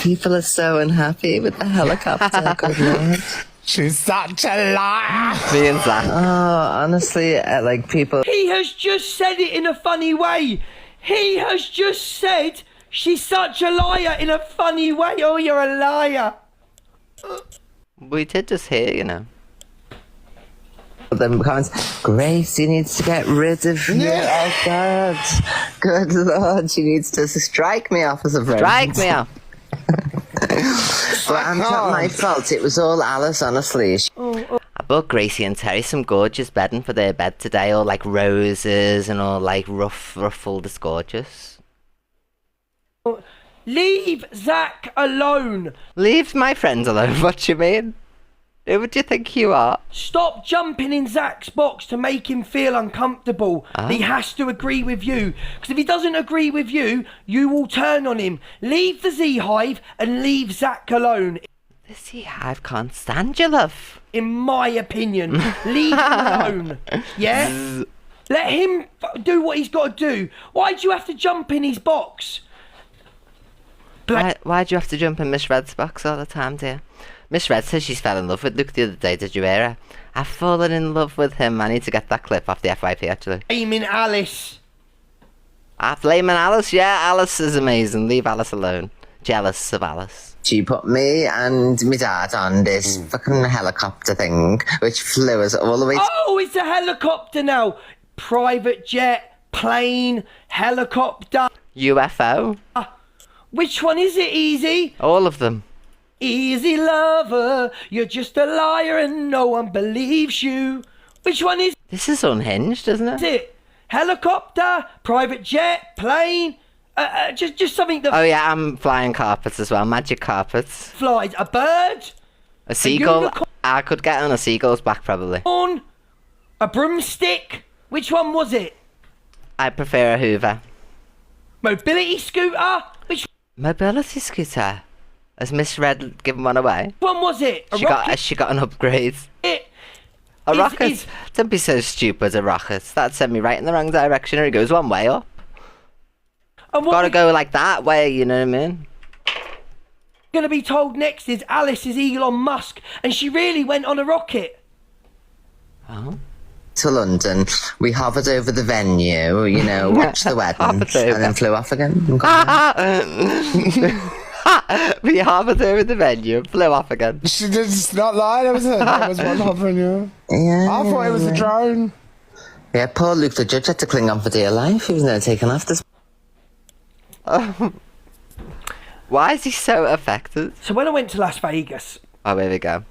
People are so unhappy with the helicopter. Good lord. She's such a liar. Me and Zach. Oh, honestly, like people. He has just said it in a funny way. He has just said she's such a liar in a funny way. Oh, you're a liar. We did just hear, you know. Them comments, Grace, you need to get rid of you. Oh God, good lord, she needs to strike me off as a friend. Strike me off. But I'm not my fault. It was all Alice, honestly. I bought Gracie and Terry some gorgeous bedding for their bed today, all like roses and all like ruffled. It's gorgeous. Leave Zach alone. Leave my friends alone. What do you mean? Who would you think you are? Stop jumping in Zach's box to make him feel uncomfortable. He has to agree with you. Because if he doesn't agree with you, you will turn on him. Leave the Z Hive and leave Zach alone. The Sea Hive can't stand you, love. In my opinion. Leave him alone. Yeah? Let him do what he's got to do. Why do you have to jump in his box? Why do you have to jump in Miss Red's box all the time, dear? Miss Red says she's fell in love with Luke the other day. Did you hear her? I've fallen in love with him. I need to get that clip off the FYP, actually. Blaming Alice. Blaming Alice? Yeah, Alice is amazing. Leave Alice alone. Jealous of Alice. She put me and my dad on this fucking helicopter thing, which flew us all the way. Oh, it's a helicopter now. Private jet, plane, helicopter. UFO? Which one is it, Easy? All of them. Easy lover, you're just a liar and no one believes you. Which one is This is unhinged, isn't it? it? Helicopter, private jet, plane, just something that Oh yeah, I'm flying carpets as well. Magic carpets. flies. A bird, A seagull. unicorn. I could get on a seagull's back, probably. a broomstick. Which one was it? I prefer a Hoover. Mobility scooter. Which Mobility scooter. Has Miss Red given one away? one was it? A She rocket. got an upgrade. A rocket? Don't be so stupid, a rocket. That sent me right in the wrong direction. It goes one way up. And what Gotta we're go like that way, you know what I mean? going to be told next is Alice is Elon Musk, and she really went on a rocket. Oh. To London, we hovered over the venue, you know, watched the wedding, Hovered over. and then flew off again. We hovered over the venue and flew off again. She did not lie, there was one hovering, yeah. Yeah, I thought it was a drone. yeah. Poor Luke the Judge had to cling on for dear life. He was never taken off this. Why is he so affected? So when I went to Las Vegas, Oh, here we go.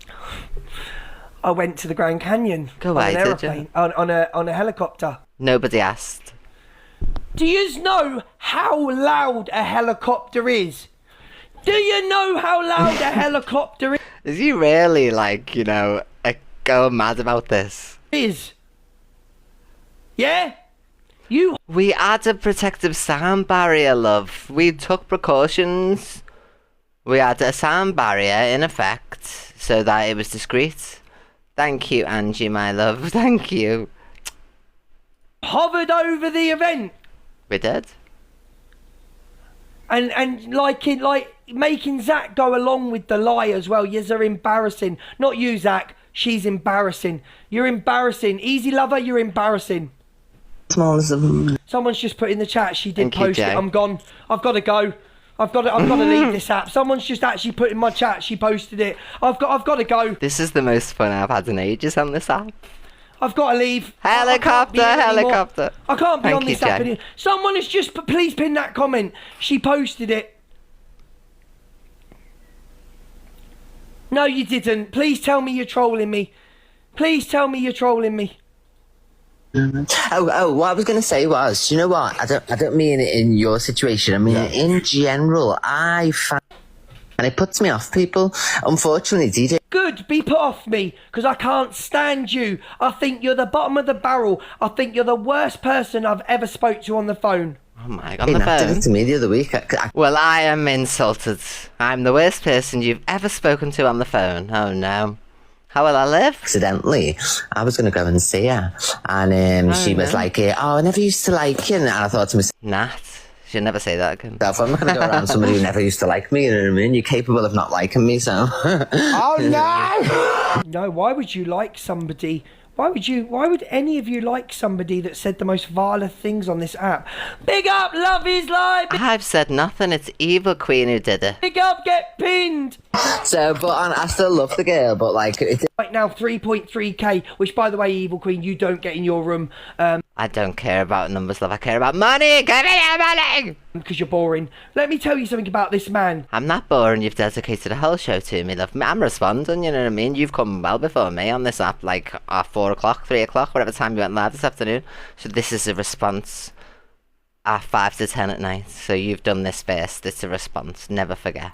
I went to the Grand Canyon Go on away, an did you? aeroplane, on a helicopter. Nobody asked. Do you know how loud a helicopter is? Do you know how loud a helicopter Is he really, like, you know, going mad about this? is? Yeah? You We had a protective sound barrier, love. We took precautions. We had a sound barrier in effect so that it was discreet. Thank you, Angie, my love. Thank you. hovered over the event We did. and like making Zach go along with the lie as well. Yes, they're embarrassing. Not you, Zach. She's embarrassing. You're embarrassing. Easy lover, you're embarrassing. Smallness of Someone's just put in the chat. She did Thank you, post it. Jay. I'm gone. I've got to go. I've got to leave this app. Someone's just actually put in my chat. She posted it. I've got to go. This is the most fun I've had in ages on this app. I've got to leave. Helicopter, I can't be anymore. helicopter. I can't be Thank on you, this app Jay. anymore. Someone has just please pin that comment. She posted it. No, you didn't. Please tell me you're trolling me. Please tell me you're trolling me. Oh, what I was going to say was, you know what? I don't mean it in your situation. I mean in general. And it puts me off people. Unfortunately, DJ. Good, be put off me, because I can't stand you. I think you're the bottom of the barrel. I think you're the worst person I've ever spoke to on the phone. Oh my god, He on the did phone? it to me the other week. Well, I am insulted. I'm the worst person you've ever spoken to on the phone. Oh no. How will I live? Accidentally, I was going to go and see her, and she was no. like, "Oh, I never used to like you." And I thought to myself, Nat. She'll never say that again. I'm not going to go around somebody who never used to like me. You know what I mean? You're capable of not liking me, so. Oh no! No, why would you like somebody? Why would any of you like somebody that said the most vile things on this app? Big up, love is life. I've said nothing. It's Evil Queen who did it. Big up, get pinned. So, but I still love the girl, but like, Right now, 3.3k, which by the way, Evil Queen, you don't get in your room I don't care about numbers, love. I care about money. Give me your money. because you're boring. Let me tell you something about this man. I'm not boring. You've dedicated a whole show to me, love. I'm responding, you know what I mean? You've come well before me on this app, like at 4 o'clock, 3 o'clock, whatever time you went live this afternoon. So this is a response at 5 to 10 at night. So you've done this first. It's a response. Never forget.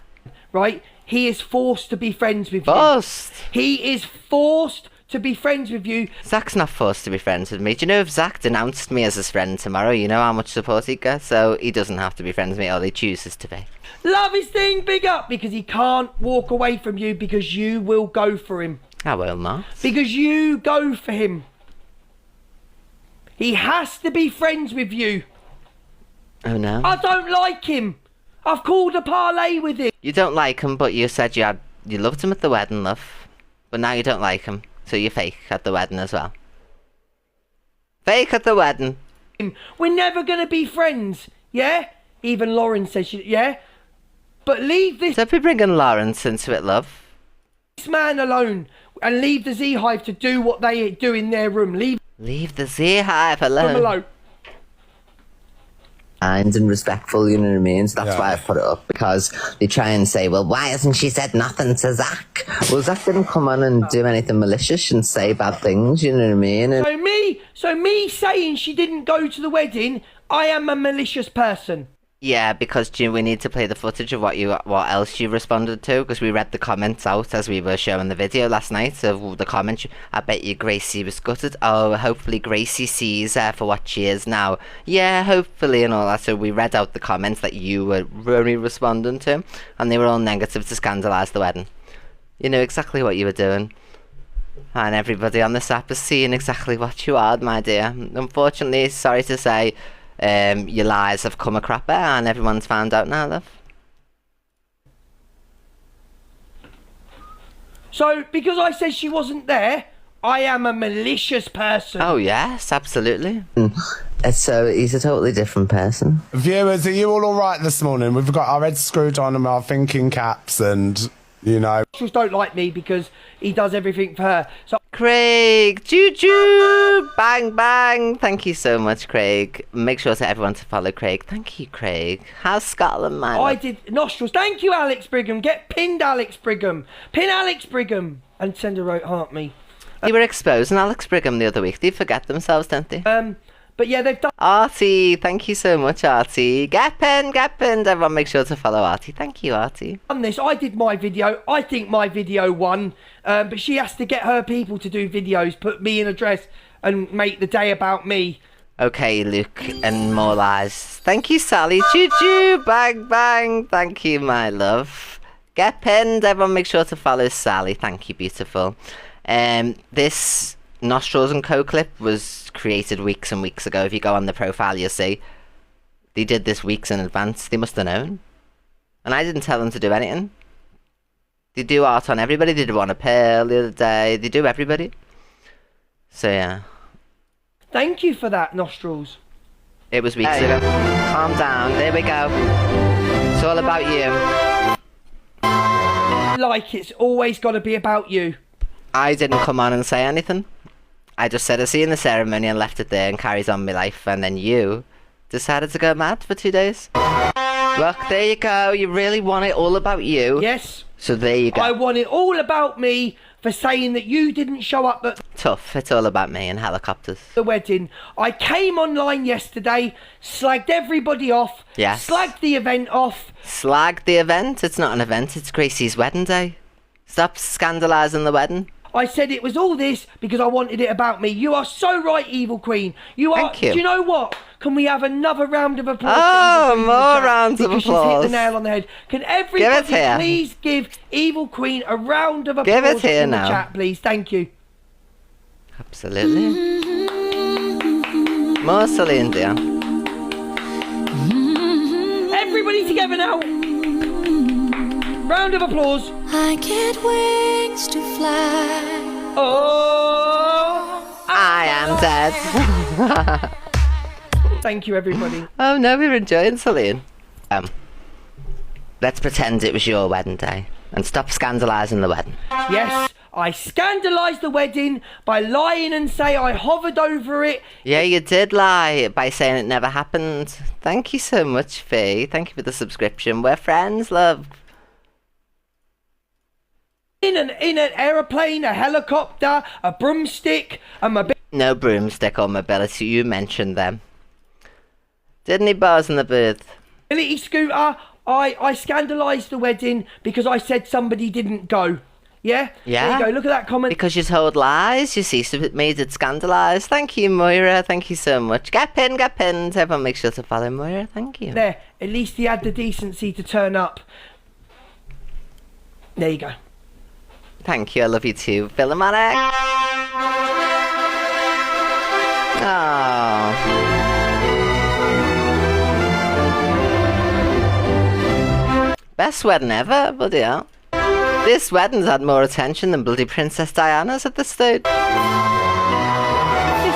Right? He is forced to be friends with you. Boast! He is forced to be friends with you. Zach's not forced to be friends with me. Do you know if Zach denounced me as his friend tomorrow, you know how much support he'd get? So he doesn't have to be friends with me, or he chooses to be. Love his thing, big up, because he can't walk away from you because you will go for him. I will not. Because you go for him. He has to be friends with you. Oh no. I don't like him. I've called a parlay with him. You don't like him, but you said you loved him at the wedding, love. But now you don't like him, so you're fake at the wedding as well. Fake at the wedding. We're never going to be friends, yeah? Even Lauren says, yeah? But leave this Don't be bringing Lawrence into it, love. man alone and leave the Z Hive to do what they do in their room. Leave Leave the Z-Hive them alone. alone. kind and respectful, you know what I mean? So that's why I put it up, because they try and say, well, why hasn't she said nothing to Zach? Well, Zach didn't come on and do anything malicious and say bad things, you know what I mean? And So me saying she didn't go to the wedding, I am a malicious person. Yeah, because we need to play the footage of what else you responded to, because we read the comments out as we were showing the video last night of the comments. I bet you Gracie was gutted. Oh, hopefully Gracie sees her for what she is now. Yeah, hopefully and all that. So we read out the comments that you were really responding to, and they were all negative to scandalise the wedding. You know exactly what you were doing. And everybody on this app is seeing exactly what you are, my dear. Unfortunately, sorry to say, your lies have come a crapper and everyone's found out now, love. So, because I said she wasn't there, I am a malicious person. Oh, yes, absolutely. so he's a totally different person. Viewers, are you all alright this morning? We've got our heads screwed on and our thinking caps and, you know. She don't like me because he does everything for her. So Craig, choo-choo, bang, bang. Thank you so much, Craig. Make sure to everyone to follow Craig. Thank you, Craig. How's Scotland, man? I did nostrils. Thank you, Alex Brigham. Get pinned, Alex Brigham. Pin Alex Brigham. And send a rote heart me. You were exposing Alex Brigham the other week. They forget themselves, don't they? But yeah, they've done Artie, thank you so much, Artie. Get pinned. Everyone make sure to follow Artie. Thank you, Artie. this. I did my video. I think my video won. But she has to get her people to do videos, put me in a dress and make the day about me. Okay, Luke, and more lies. Thank you, Sally. Choo-choo, bang, bang. Thank you, my love. Get pinned. Everyone make sure to follow Sally. Thank you, beautiful. This Nostrils and Co clip was created weeks and weeks ago. If you go on the profile, you'll see. They did this weeks in advance. They must have known. And I didn't tell them to do anything. They do art on everybody. They did one on Pearl the other day. They do everybody. So, yeah. Thank you for that, Nostrils. It was weeks ago. Calm down. There we go. It's all about you. Like it's always got to be about you. I didn't come on and say anything. I just said I see you in the ceremony and left it there and carried on my life. And then you decided to go mad for 2 days. Look, there you go. You really want it all about you. Yes. So there you go. I want it all about me for saying that you didn't show up at Tough. It's all about me and helicopters. the wedding. I came online yesterday, slagged everybody off. Yes. Slagged the event off. Slag the event. It's not an event. It's Gracie's wedding day. Stop scandalising the wedding. I said it was all this because I wanted it about me. You are so right, Evil Queen. You are. Thank you. Do you know what? Can we have another round of applause? Oh, for Evil Queen in the more chat? rounds of Because applause. she's hit the nail on the head. Can everybody here. please give Evil Queen a round of applause Give it here in the now. chat, please? Thank you. Absolutely. More Celine Dion. Everybody together now. Round of applause. I get wings to fly. Oh, I am dead. thank you, everybody. Oh no, we're enjoying Celine. Let's pretend it was your wedding day and stop scandalising the wedding. Yes, I scandalised the wedding by lying and say I hovered over it. Yeah, you did lie by saying it never happened. Thank you so much, Fee. Thank you for the subscription. We're friends, love. In an aeroplane, a helicopter, a broomstick, and my No broomstick or mobility, you mentioned them. Didn't he, Bars in the booth? mobility scooter. I scandalised the wedding because I said somebody didn't go. Yeah? Yeah. There you go, look at that comment. Because you told lies, you see, so it made it scandalised. Thank you, Moira. Thank you so much. Get pinned, get pinned. Everyone make sure to follow Moira. Thank you. There, at least he had the decency to turn up. There you go. Thank you. I love you too, Philharmonic. Oh. Best wedding ever, bloody hell. This wedding's had more attention than bloody Princess Diana's at this stage. This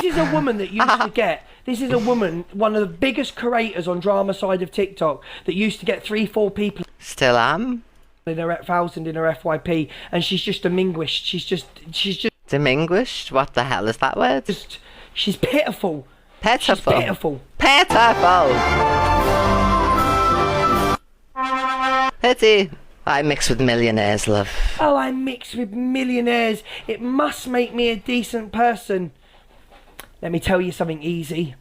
is a woman that used to get. This is a woman, one of the biggest creators on drama side of TikTok, that used to get 3-4 people Still am. in her 1,000 in her FYP, and she's just diminished. She's just Diminished? What the hell is that word? she's pitiful. Pitiful. She's pitiful. Pitiful. Pity. I mix with millionaires, love. Oh, I mix with millionaires. It must make me a decent person. Let me tell you something easy.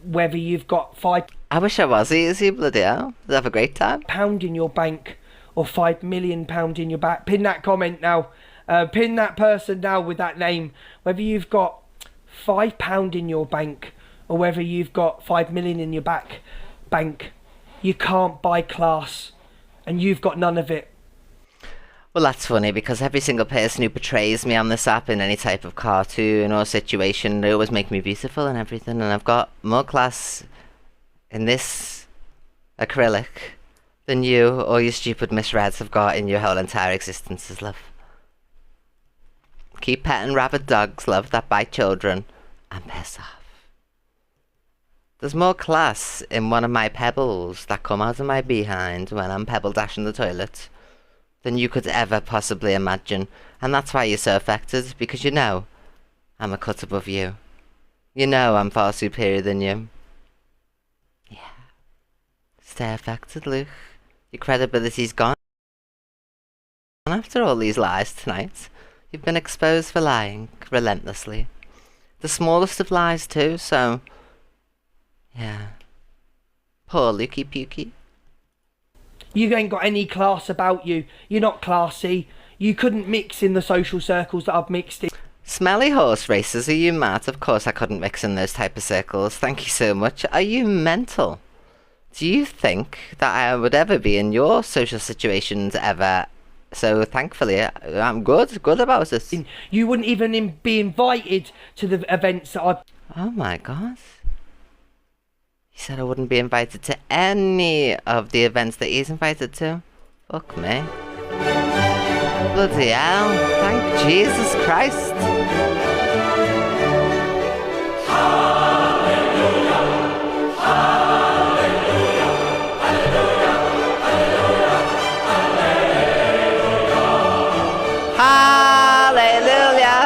Whether you've got £5 I wish I was easy, bloody hell. I'd have a great time. in your bank or £5 million in your back, pin that comment now. Pin that person now with that name. Whether you've got £5 in your bank or whether you've got 5 million in your bank, you can't buy class, and you've got none of it. Well, that's funny because every single person who portrays me on this app in any type of cartoon or situation, they always make me beautiful and everything, and I've got more class in this acrylic than you or your stupid misreads have got in your whole entire existences, love. Keep petting rabid dogs, love, that bite children, and piss off. There's more class in one of my pebbles that come out of my behind when I'm pebble dashing the toilet than you could ever possibly imagine. And that's why you're so affected, because you know I'm a cut above you. You know I'm far superior than you. Yeah. Stay affected, Luke. Your credibility's gone. After all these lies tonight, you've been exposed for lying relentlessly. The smallest of lies too, so... yeah. Poor Lukey Pukey. You ain't got any class about you. You're not classy. You couldn't mix in the social circles that I've mixed in. Smelly horse races, are you mad? Of course I couldn't mix in those type of circles. Thank you so much. Are you mental? Do you think that I would ever be in your social situations ever? So thankfully, I'm good about it. You wouldn't even be invited to the events that I... Oh my god. He said I wouldn't be invited to any of the events that he's invited to. Fuck me. Bloody hell. Thank Jesus Christ. Hallelujah.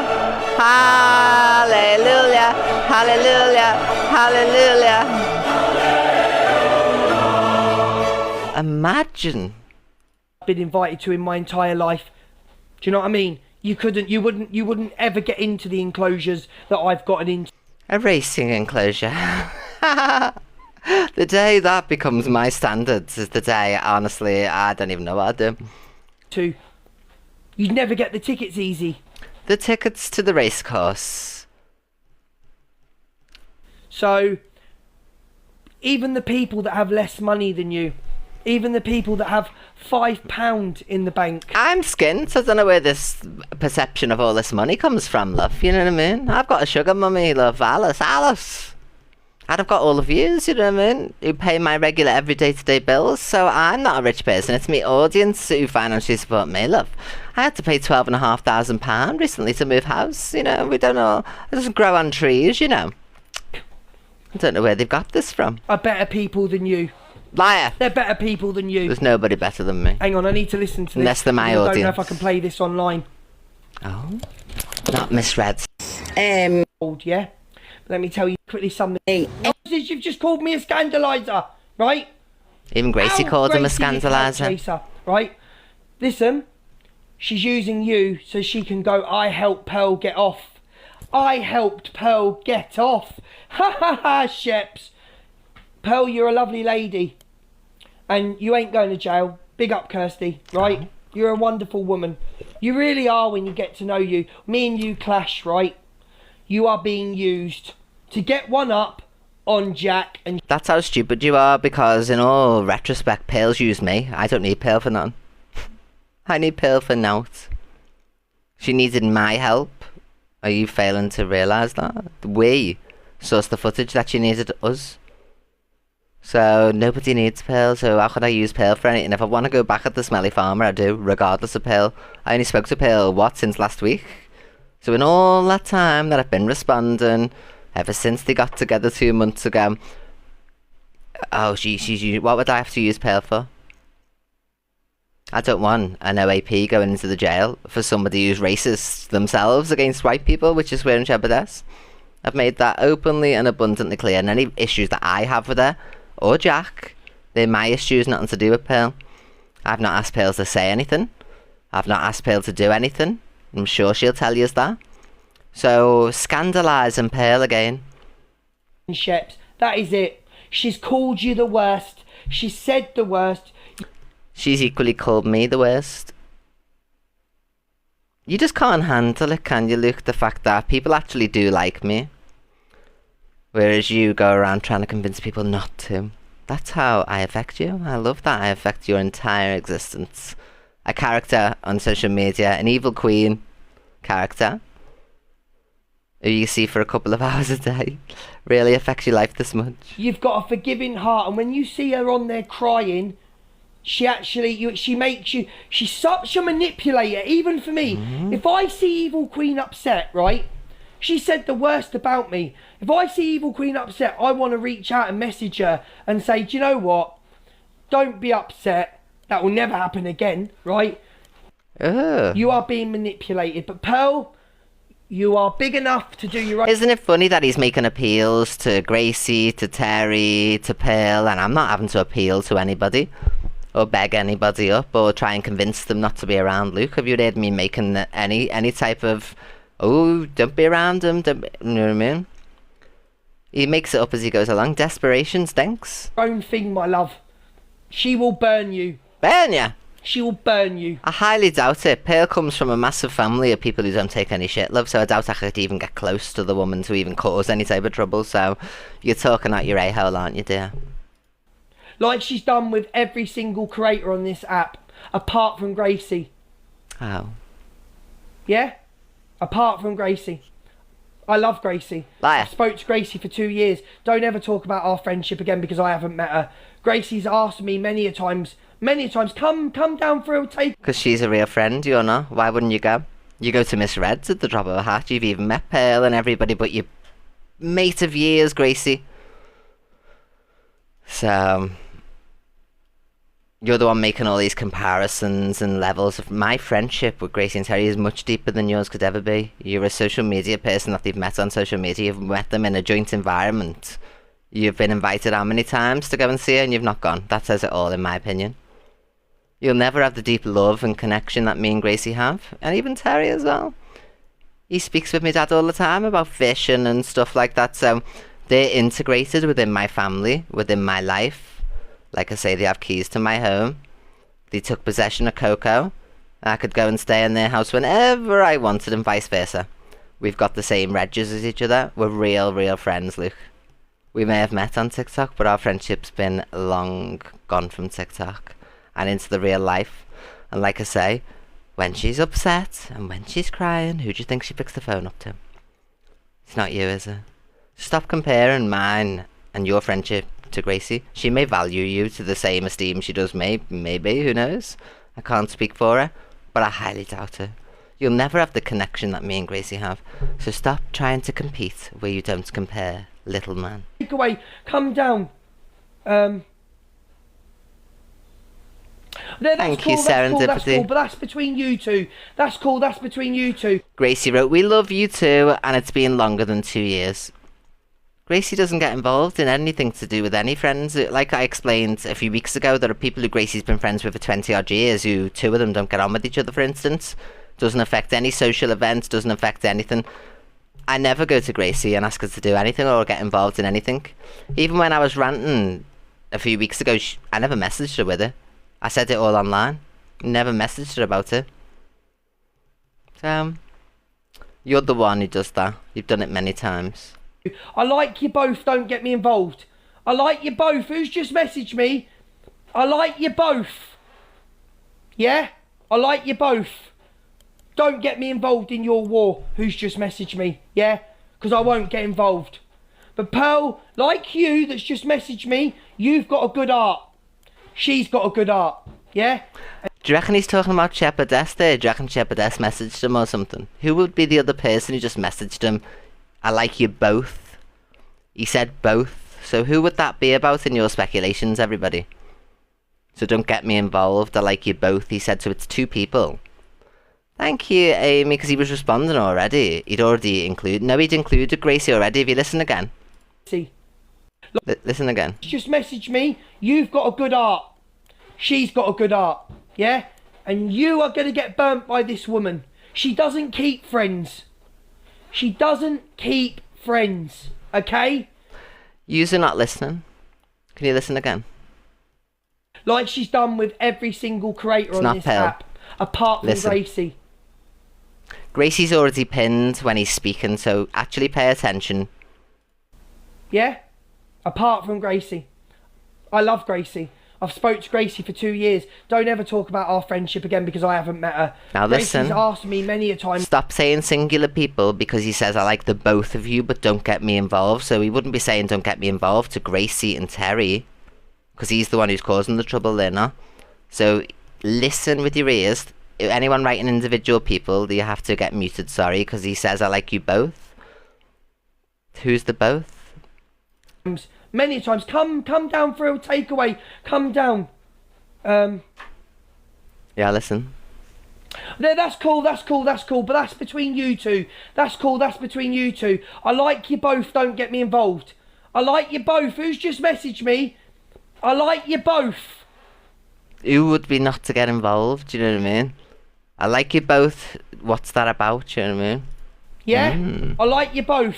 Hallelujah. Hallelujah. Hallelujah. Imagine. been invited to in my entire life. Do you know what I mean? You wouldn't ever get into the enclosures that I've gotten into. A racing enclosure. The day that becomes my standards is the day, honestly, I don't even know what I'd do. You'd never get the tickets easy. The tickets to the race course. So, even the people that have less money than you, even the people that have £5 in the bank. I'm skint. I don't know where this perception of all this money comes from, love. You know what I mean? I've got a sugar mummy, love. Alice. And I've got all of yous, you know what I mean, who pay my regular every day-to-day bills. So I'm not a rich person. It's me audience who financially support me, love. I had to pay £12,500 recently to move house. You know, we don't know. It doesn't grow on trees, you know. I don't know where they've got this from. Are better people than you. Liar. They're better people than you. There's nobody better than me. Hang on, I need to listen to this. Unless they're my I don't know audience. if I can play this online. Oh, not misread. Old, yeah? Let me tell you quickly something. You've just called me a scandaliser, right? Even Gracie called him a Gracie, you scandaliser. chaser, right? Listen, she's using you so she can go, I helped Pearl get off. I helped Pearl get off. Ha ha ha, Sheps. Pearl, you're a lovely lady. And you ain't going to jail. Big up, Kirsty, right? You're a wonderful woman. You really are when you get to know you. Me and you clash, right? You are being used to get one up on Jack and... That's how stupid you are, because in all retrospect, Pearl's used me. I don't need Pearl for none. I need Pearl for nought. She needed my help. Are you failing to realise that? We sourced the footage that she needed us. So nobody needs Pearl, so how could I use Pearl for anything? If I want to go back at the smelly farmer, I do, regardless of Pearl. I only spoke to Pearl, since last week? So in all that time that I've been responding, ever since they got together 2 months ago, oh, she's what would I have to use Pearl for? I don't want an OAP going into the jail for somebody who's racist themselves against white people, which is Swearing Shepherdess. I've made that openly and abundantly clear, and any issues that I have with her, or Jack, they're my issues, nothing to do with Pearl. I've not asked Pearl to say anything. I've not asked Pearl to do anything. I'm sure she'll tell you that. So, scandalising Pearl again. Sheps, that is it. She's called you the worst. She said the worst. She's equally called me the worst. You just can't handle it, can you, Luke? The fact that people actually do like me. Whereas you go around trying to convince people not to. That's how I affect you. I love that I affect your entire existence. A character on social media, an evil queen character, who you see for a couple of hours a day, really affects your life this much. You've got a forgiving heart, and when you see her on there crying, she actually, she makes you, she's such a manipulator, even for me. If I see Evil Queen upset, right, she said the worst about me. If I see Evil Queen upset, I want to reach out and message her and say, do you know what? Don't be upset. That will never happen again, right? You are being manipulated. But Pearl, you are big enough to do your own... Isn't it funny that he's making appeals to Gracie, to Terry, to Pearl, and I'm not having to appeal to anybody, or beg anybody up, or try and convince them not to be around Luke? Have you heard me making any type of, oh, don't be around him, you know what I mean? He makes it up as he goes along. Desperation stinks. Own thing, my love. She will burn you. Burn ya? She will burn you. I highly doubt it. Pearl comes from a massive family of people who don't take any shit, love, so I doubt I could even get close to the woman to even cause any type of trouble, so you're talking out your a-hole, aren't you, dear? Like she's done with every single creator on this app, apart from Gracie. Oh. Yeah? Apart from Gracie. I love Gracie. Liar. I spoke to Gracie for 2 years. Don't ever talk about our friendship again because I haven't met her. Gracie's asked me many a times, come down for a take. Because she's a real friend, you're not. Why wouldn't you go? You go to Miss Red's at the drop of a hat. You've even met Pearl and everybody but your mate of years, Gracie. So... you're the one making all these comparisons and levels of my friendship with Gracie and Terry is much deeper than yours could ever be. You're a social media person that they've met on social media. You've met them in a joint environment. You've been invited how many times to go and see her and you've not gone. That says it all, in my opinion. You'll never have the deep love and connection that me and Gracie have. And even Terry as well. He speaks with my dad all the time about fishing and stuff like that. So they're integrated within my family, within my life. Like I say, they have keys to my home. They took possession of Coco. I could go and stay in their house whenever I wanted and vice versa. We've got the same regs as each other. We're real friends, Luke. We may have met on TikTok, but our friendship's been long gone from TikTok and into the real life. And like I say, when she's upset and when she's crying, who do you think she picks the phone up to? It's not you, is it? Stop comparing mine and your friendship to Gracie. She may value you to the same esteem she does me, maybe, who knows? I can't speak for her, but I highly doubt it. You'll never have the connection that me and Gracie have, so stop trying to compete where you don't compare, little man. Take away, come down. Thank you, Serendipity. That's cool, but that's between you two. That's cool, that's between you two. Gracie wrote, we love you too, and it's been longer than 2 years. Gracie doesn't get involved in anything to do with any friends. Like I explained a few weeks ago, there are people who Gracie's been friends with for 20 odd years who 2 of them don't get on with each other, for instance. Doesn't affect any social events, doesn't affect anything. I never go to Gracie and ask her to do anything or get involved in anything. Even when I was ranting a few weeks ago, I never messaged her with it. I said it all online. Never messaged her about it. So, you're the one who does that. You've done it many times. I like you both, don't get me involved. I like you both. Who's just messaged me? I like you both. Yeah? I like you both. Don't get me involved in your war. Who's just messaged me? Yeah? Because I won't get involved. But Pearl, like you that's just messaged me, you've got a good heart. She's got a good heart. Yeah? Do you reckon he's talking about Shepherdess there? Do you reckon Shepherdess messaged him or something? Who would be the other person who just messaged him? I like you both. He said both. So who would that be about in your speculations, everybody? So don't get me involved. I like you both. He said, so it's 2 people. Thank you, Amy, because he was responding already. He'd already included... No, he'd included Gracie already. If you listen again. See. Listen again. Just message me. You've got a good heart. She's got a good heart. Yeah? And you are going to get burnt by this woman. She doesn't keep friends. She doesn't keep friends, okay? You're not listening. Can you listen again? Like she's done with every single creator It's on not this Pearl. app, apart from Listen. Gracie. Gracie's already pinned when he's speaking, so actually pay attention. Yeah? Apart from Gracie. I love Gracie. I've spoke to Gracie for 2 years. Don't ever talk about our friendship again because I haven't met her. Now listen. Gracie's asked me many a time. Stop saying singular people because he says I like the both of you but don't get me involved. So he wouldn't be saying don't get me involved to Gracie and Terry because he's the one who's causing the trouble there now. So listen with your ears. Anyone writing individual people, you have to get muted, sorry, because he says I like you both. Who's the both? Many times. Come down for a takeaway. Come down. Yeah, listen. No, that's cool, but that's between you two. That's cool, that's between you two. I like you both, don't get me involved. I like you both. Who's just messaged me? I like you both. Who would be not to get involved, do you know what I mean? I like you both. What's that about, do you know what I mean? Yeah? I like you both.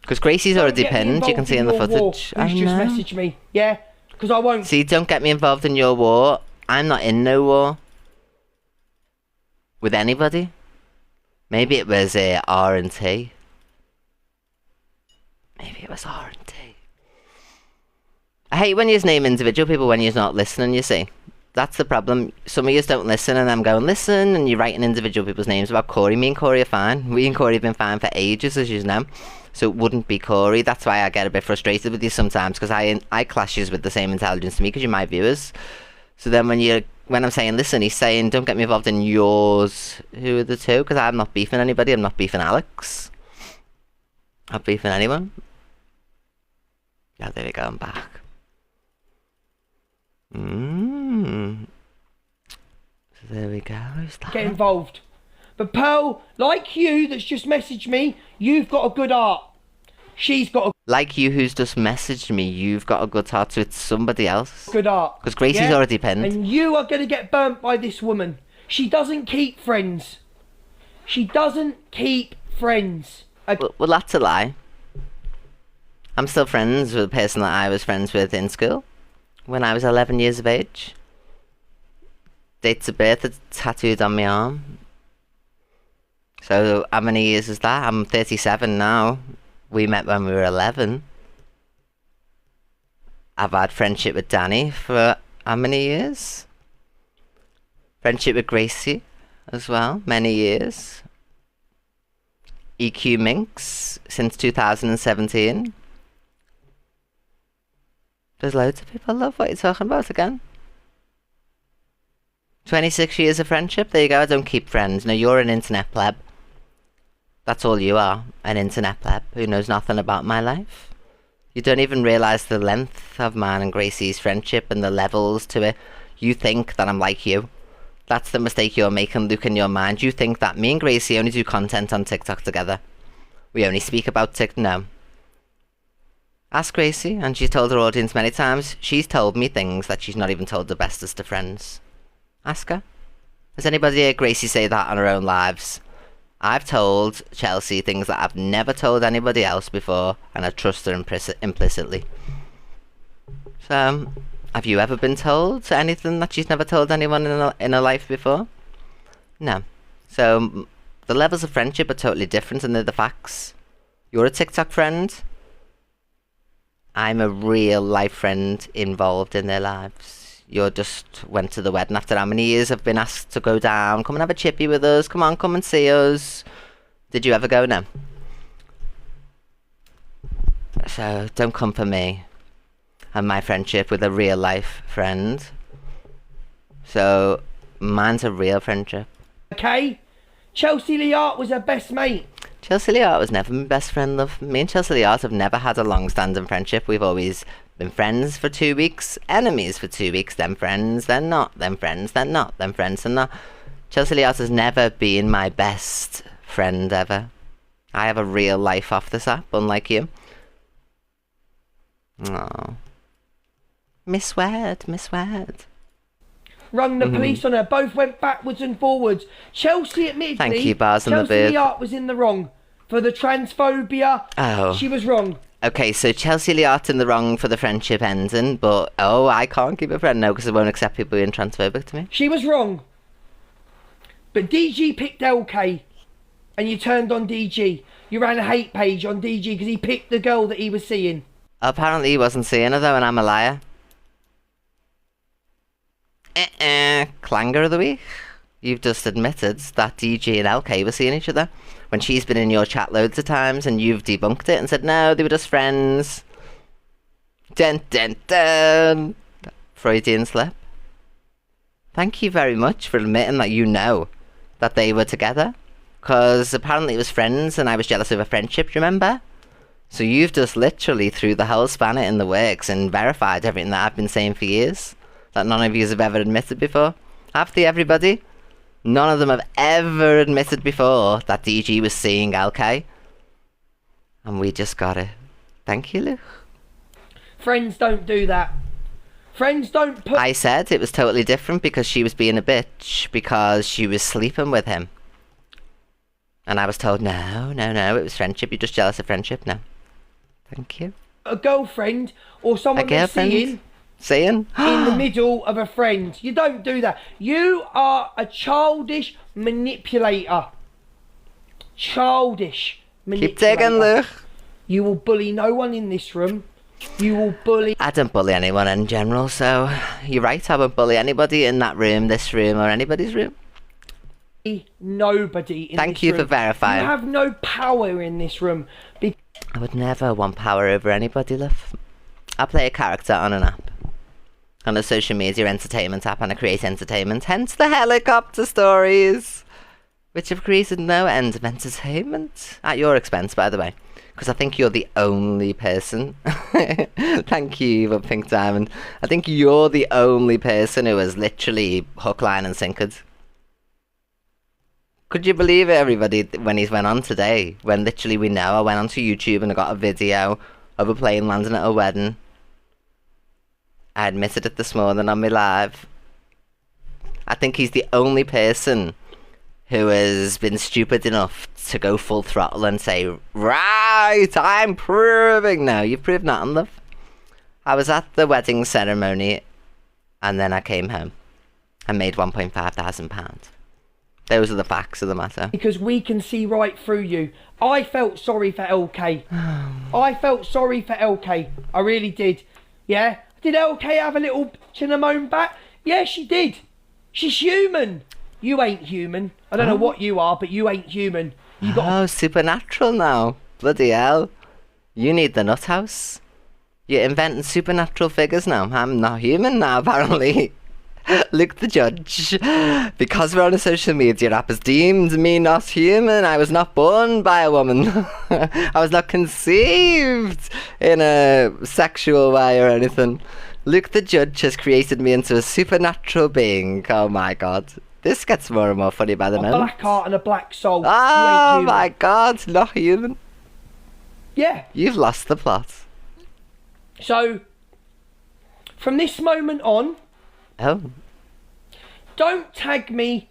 Because Gracie's Don't already get me pinned, you can involved see in the your war. footage. Who's just messaged me? Yeah? Because I won't. See, don't get me involved in your war. I'm not in no war. With anybody. Maybe it was R&T. Maybe it was R&T. I hate when you name individual people when you're not listening, you see. That's the problem. Some of you don't listen and I'm going, listen, and you're writing individual people's names about Corey. Me and Corey are fine. We and Corey have been fine for ages, as you know. So it wouldn't be Corey. That's why I get a bit frustrated with you sometimes, because I clashes with the same intelligence to me, because you're my viewers. So then when I'm saying, listen, he's saying, don't get me involved in yours. Who are the 2? Because I'm not beefing anybody. I'm not beefing Alex. Not beefing anyone. Yeah, there we go. I'm back. So there we go. Who's that? Get involved. But Pearl, like you that's just messaged me, you've got a good heart. She's got a Like you who's just messaged me, you've got a good heart, so it's somebody else. good heart. Because Gracie's already pinned. And you are going to get burnt by this woman. She doesn't keep friends. She doesn't keep friends. Well, that's a lie. I'm still friends with the person that I was friends with in school when I was 11 years of age. Dates of birth are tattooed on my arm. So how many years is that? I'm 37 now. We met when we were 11. I've had friendship with Danny for how many years? Friendship with Gracie as well, many years. EQ Minx since 2017. There's loads of people. I love what you're talking about again. 26 years of friendship. There you go. I don't keep friends. No, you're an internet pleb. That's all you are. An internet pleb who knows nothing about my life. You don't even realise the length of mine and Gracie's friendship and the levels to it. You think that I'm like you. That's the mistake you're making, Luke, in your mind. You think that me and Gracie only do content on TikTok together. We only speak about TikTok. No. Ask Gracie, and she's told her audience many times. She's told me things that she's not even told the bestest of friends. Ask her. Has anybody heard Gracie say that on her own lives? I've told Chelsea things that I've never told anybody else before, and I trust her implicitly. So, have you ever been told anything that she's never told anyone in her life before? No. So, the levels of friendship are totally different, and they're the facts. You're a TikTok friend. I'm a real life friend involved in their lives. You just went to the wedding after how many years I've been asked to go down. Come and have a chippy with us. Come on, come and see us. Did you ever go? No. So don't come for me and my friendship with a real life friend. So mine's a real friendship. Okay? Chelsea Lee Hart was her best mate. Chelsea Lee Hart was never my best friend, love. Me and Chelsea Lee Hart have never had a long-standing friendship. We've always been friends for 2 weeks, enemies for 2 weeks, then friends, then not, then friends, then not, then friends, then not. Chelsea Lee Hart has never been my best friend ever. I have a real life off this app, unlike you. Oh. Miss Word. Rung the police on her. Both went backwards and forwards. Chelsea admitted Thank you, Bars and the Chelsea Beard. Lee Hart was in the wrong. For the transphobia, Oh. she was wrong. Okay, so Chelsea Lee Hart in the wrong for the friendship ending, but I can't keep a friend now because I won't accept people being transphobic to me. She was wrong. But DG picked LK, and you turned on DG. You ran a hate page on DG because he picked the girl that he was seeing. Apparently he wasn't seeing her though, and I'm a liar. Clanger of the week. You've just admitted that DG and LK were seeing each other when she's been in your chat loads of times, and you've debunked it and said no, they were just friends. Dun dun dun. Freudian slip. Thank you very much for admitting that you know that they were together, because apparently it was friends and I was jealous of a friendship, remember? So you've just literally threw the whole spanner in the works and verified everything that I've been saying for years, that none of you have ever admitted before. Have they, everybody? None of them have ever admitted before that DG was seeing LK. And we just got it. Thank you, Luke. Friends don't do that. Friends don't put... I said it was totally different because she was being a bitch because she was sleeping with him. And I was told, no, it was friendship. You're just jealous of friendship. No. Thank you. A girlfriend or someone you're seeing in the middle of a friend. You don't do that. You are a childish manipulator. Childish manipulator. Keep digging, Luke. You will bully no one in this room. You will bully... I don't bully anyone in general, so you're right, I won't bully anybody in that room, this room, or anybody's room. Nobody in Thank this you room. for verifying. You have no power in this room. I would never want power over anybody, love. I play a character on an app. On a social media entertainment app, and I create entertainment, hence the helicopter stories, which have created no end of entertainment. At your expense, by the way. Because I think you're the only person. Thank you for Pink Diamond. I think you're the only person who has literally hook, line and sinkered. Could you believe it, everybody, when he's went on today? When literally we know I went onto YouTube and I got a video of a plane landing at a wedding. I admitted it this morning on my live. I think he's the only person who has been stupid enough to go full throttle and say, right, I'm proving. No, you've proved nothing, love. I was at the wedding ceremony and then I came home and made £1,500. Those are the facts of the matter. Because we can see right through you. I felt sorry for LK. I felt sorry for LK. I really did. Yeah? Did LK have a little moan back? Yeah, she did. She's human. You ain't human. I don't know what you are, but you ain't human. You got Oh, supernatural now. Bloody hell. You need the nut house. You're inventing supernatural figures now. I'm not human now, apparently. Luke the Judge. Because we're on a social media app has deemed me not human. I was not born by a woman. I was not conceived in a sexual way or anything. Luke the Judge has created me into a supernatural being. Oh my god. This gets more and more funny by the a moment. black heart and a black soul. You ain't Oh human. my god, not human. Yeah. You've lost the plot. So, from this moment on, Oh. don't tag me.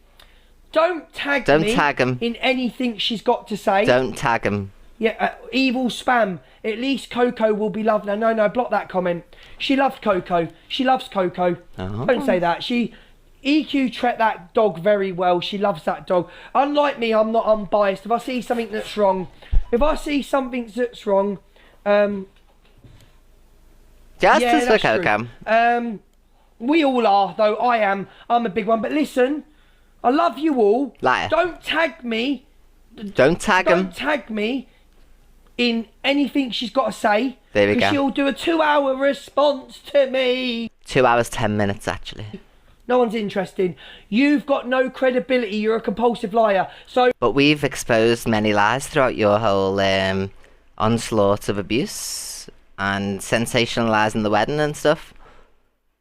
Don't tag Don't me tag him. in anything she's got to say. Don't tag him. Yeah, evil spam. At least Coco will be loved. No, block that comment. She loved Coco. She loves Coco. Oh. Don't say that. EQ treat that dog very well. She loves that dog. Unlike me, I'm not unbiased. If I see something that's wrong, Justice for that's Coco. true. We all are, though. I am. I'm a big one. But listen, I love you all. Liar. Don't tag me. Don't tag him. Don't tag me in anything she's got to say. There we go. Because she'll do a 2-hour response to me. 2 hours, 10 minutes, actually. No one's interested. You've got no credibility. You're a compulsive liar. So But we've exposed many lies throughout your whole onslaught of abuse and sensationalising the wedding and stuff.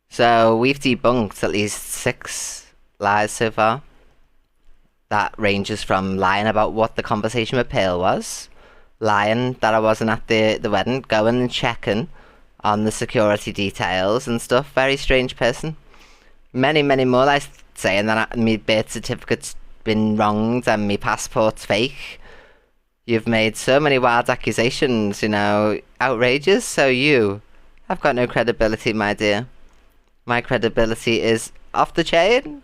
So we've debunked at least 6 lies so far. That ranges from lying about what the conversation with Pale was, lying that I wasn't at the wedding, going and checking on the security details and stuff. Very strange person. Many more lies, saying that my birth certificate's been wronged and my passport's fake. You've made so many wild accusations, you know, outrageous. So you have got no credibility, my dear. My credibility is off the chain.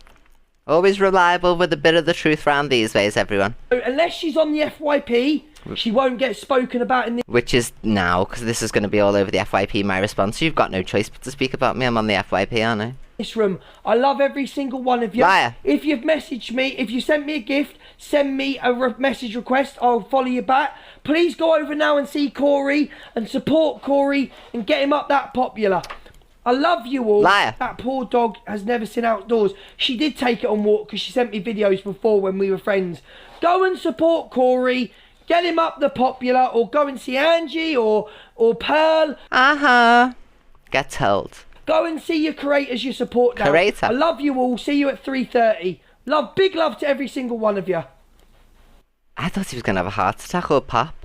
Always reliable with a bit of the truth round these ways, everyone. unless she's on the FYP, she won't get spoken about in Which is now, because this is going to be all over the FYP, my response. You've got no choice but to speak about me. I'm on the FYP, aren't I? this room. I love every single one of you. Liar. If you've messaged me, if you sent me a gift, send me a message request. I'll follow you back. Please go over now and see Corey and support Corey and get him up that popular. I love you all. Liar. That poor dog has never seen outdoors. She did take it on walk because she sent me videos before when we were friends. Go and support Corey. Get him up the popular, or go and see Angie or Pearl. Get told. Go and see your creators you support now. Creator. I love you all. See you at 3:30. Big love to every single one of you. I thought he was going to have a heart attack or pop.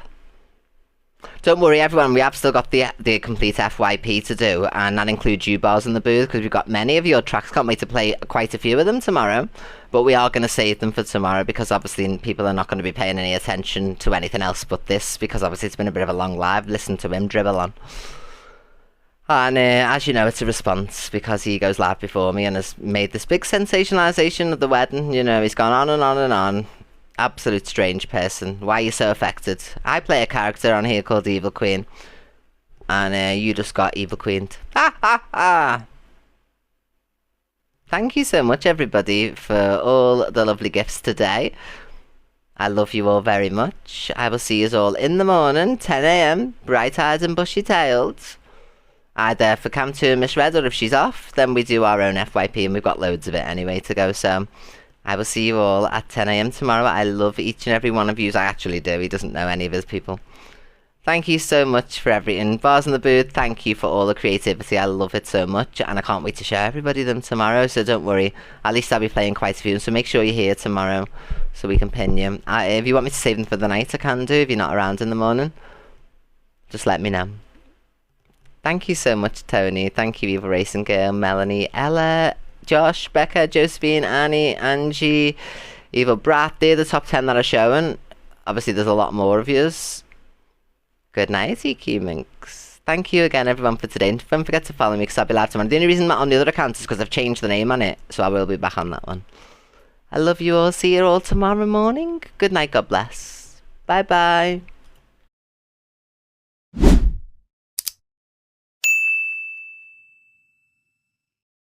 Don't worry, everyone. We have still got the complete FYP to do, and that includes you bars in the booth, because we've got many of your tracks. Can't wait to play quite a few of them tomorrow. But we are going to save them for tomorrow, because obviously people are not going to be paying any attention to anything else but this, because obviously it's been a bit of a long live. Listen to him dribble on. And as you know, it's a response, because he goes live before me and has made this big sensationalisation of the wedding. You know, he's gone on and on and on. Absolute strange person. Why are you so affected? I play a character on here called Evil Queen, and you just got Evil Queened. Ha ha ha! Thank you so much, everybody, for all the lovely gifts today. I love you all very much. I will see you all in the morning, 10 AM, bright-eyed and bushy-tailed. Either for Cam 2 and Miss Red, or if she's off, then we do our own FYP, and we've got loads of it anyway to go, so I will see you all at 10 AM tomorrow. I love each and every one of you. I actually do. He doesn't know any of his people. Thank you so much for everything. Bars in the booth, thank you for all the creativity. I love it so much, and I can't wait to show everybody them tomorrow, so don't worry. At least I'll be playing quite a few, so make sure you're here tomorrow so we can pin you. If you want me to save them for the night, I can do. If you're not around in the morning, just let me know. Thank you so much, Tony. Thank you, Evil Racing Girl, Melanie, Ella, Josh, Becca, Josephine, Annie, Angie, Evil Brat. They're the top 10 that are showing. Obviously, there's a lot more of yous. Good night, EQ Minx. Thank you again, everyone, for today. And don't forget to follow me, because I'll be live tomorrow. The only reason I'm not on the other account is because I've changed the name on it, so I will be back on that one. I love you all. See you all tomorrow morning. Good night. God bless. Bye-bye.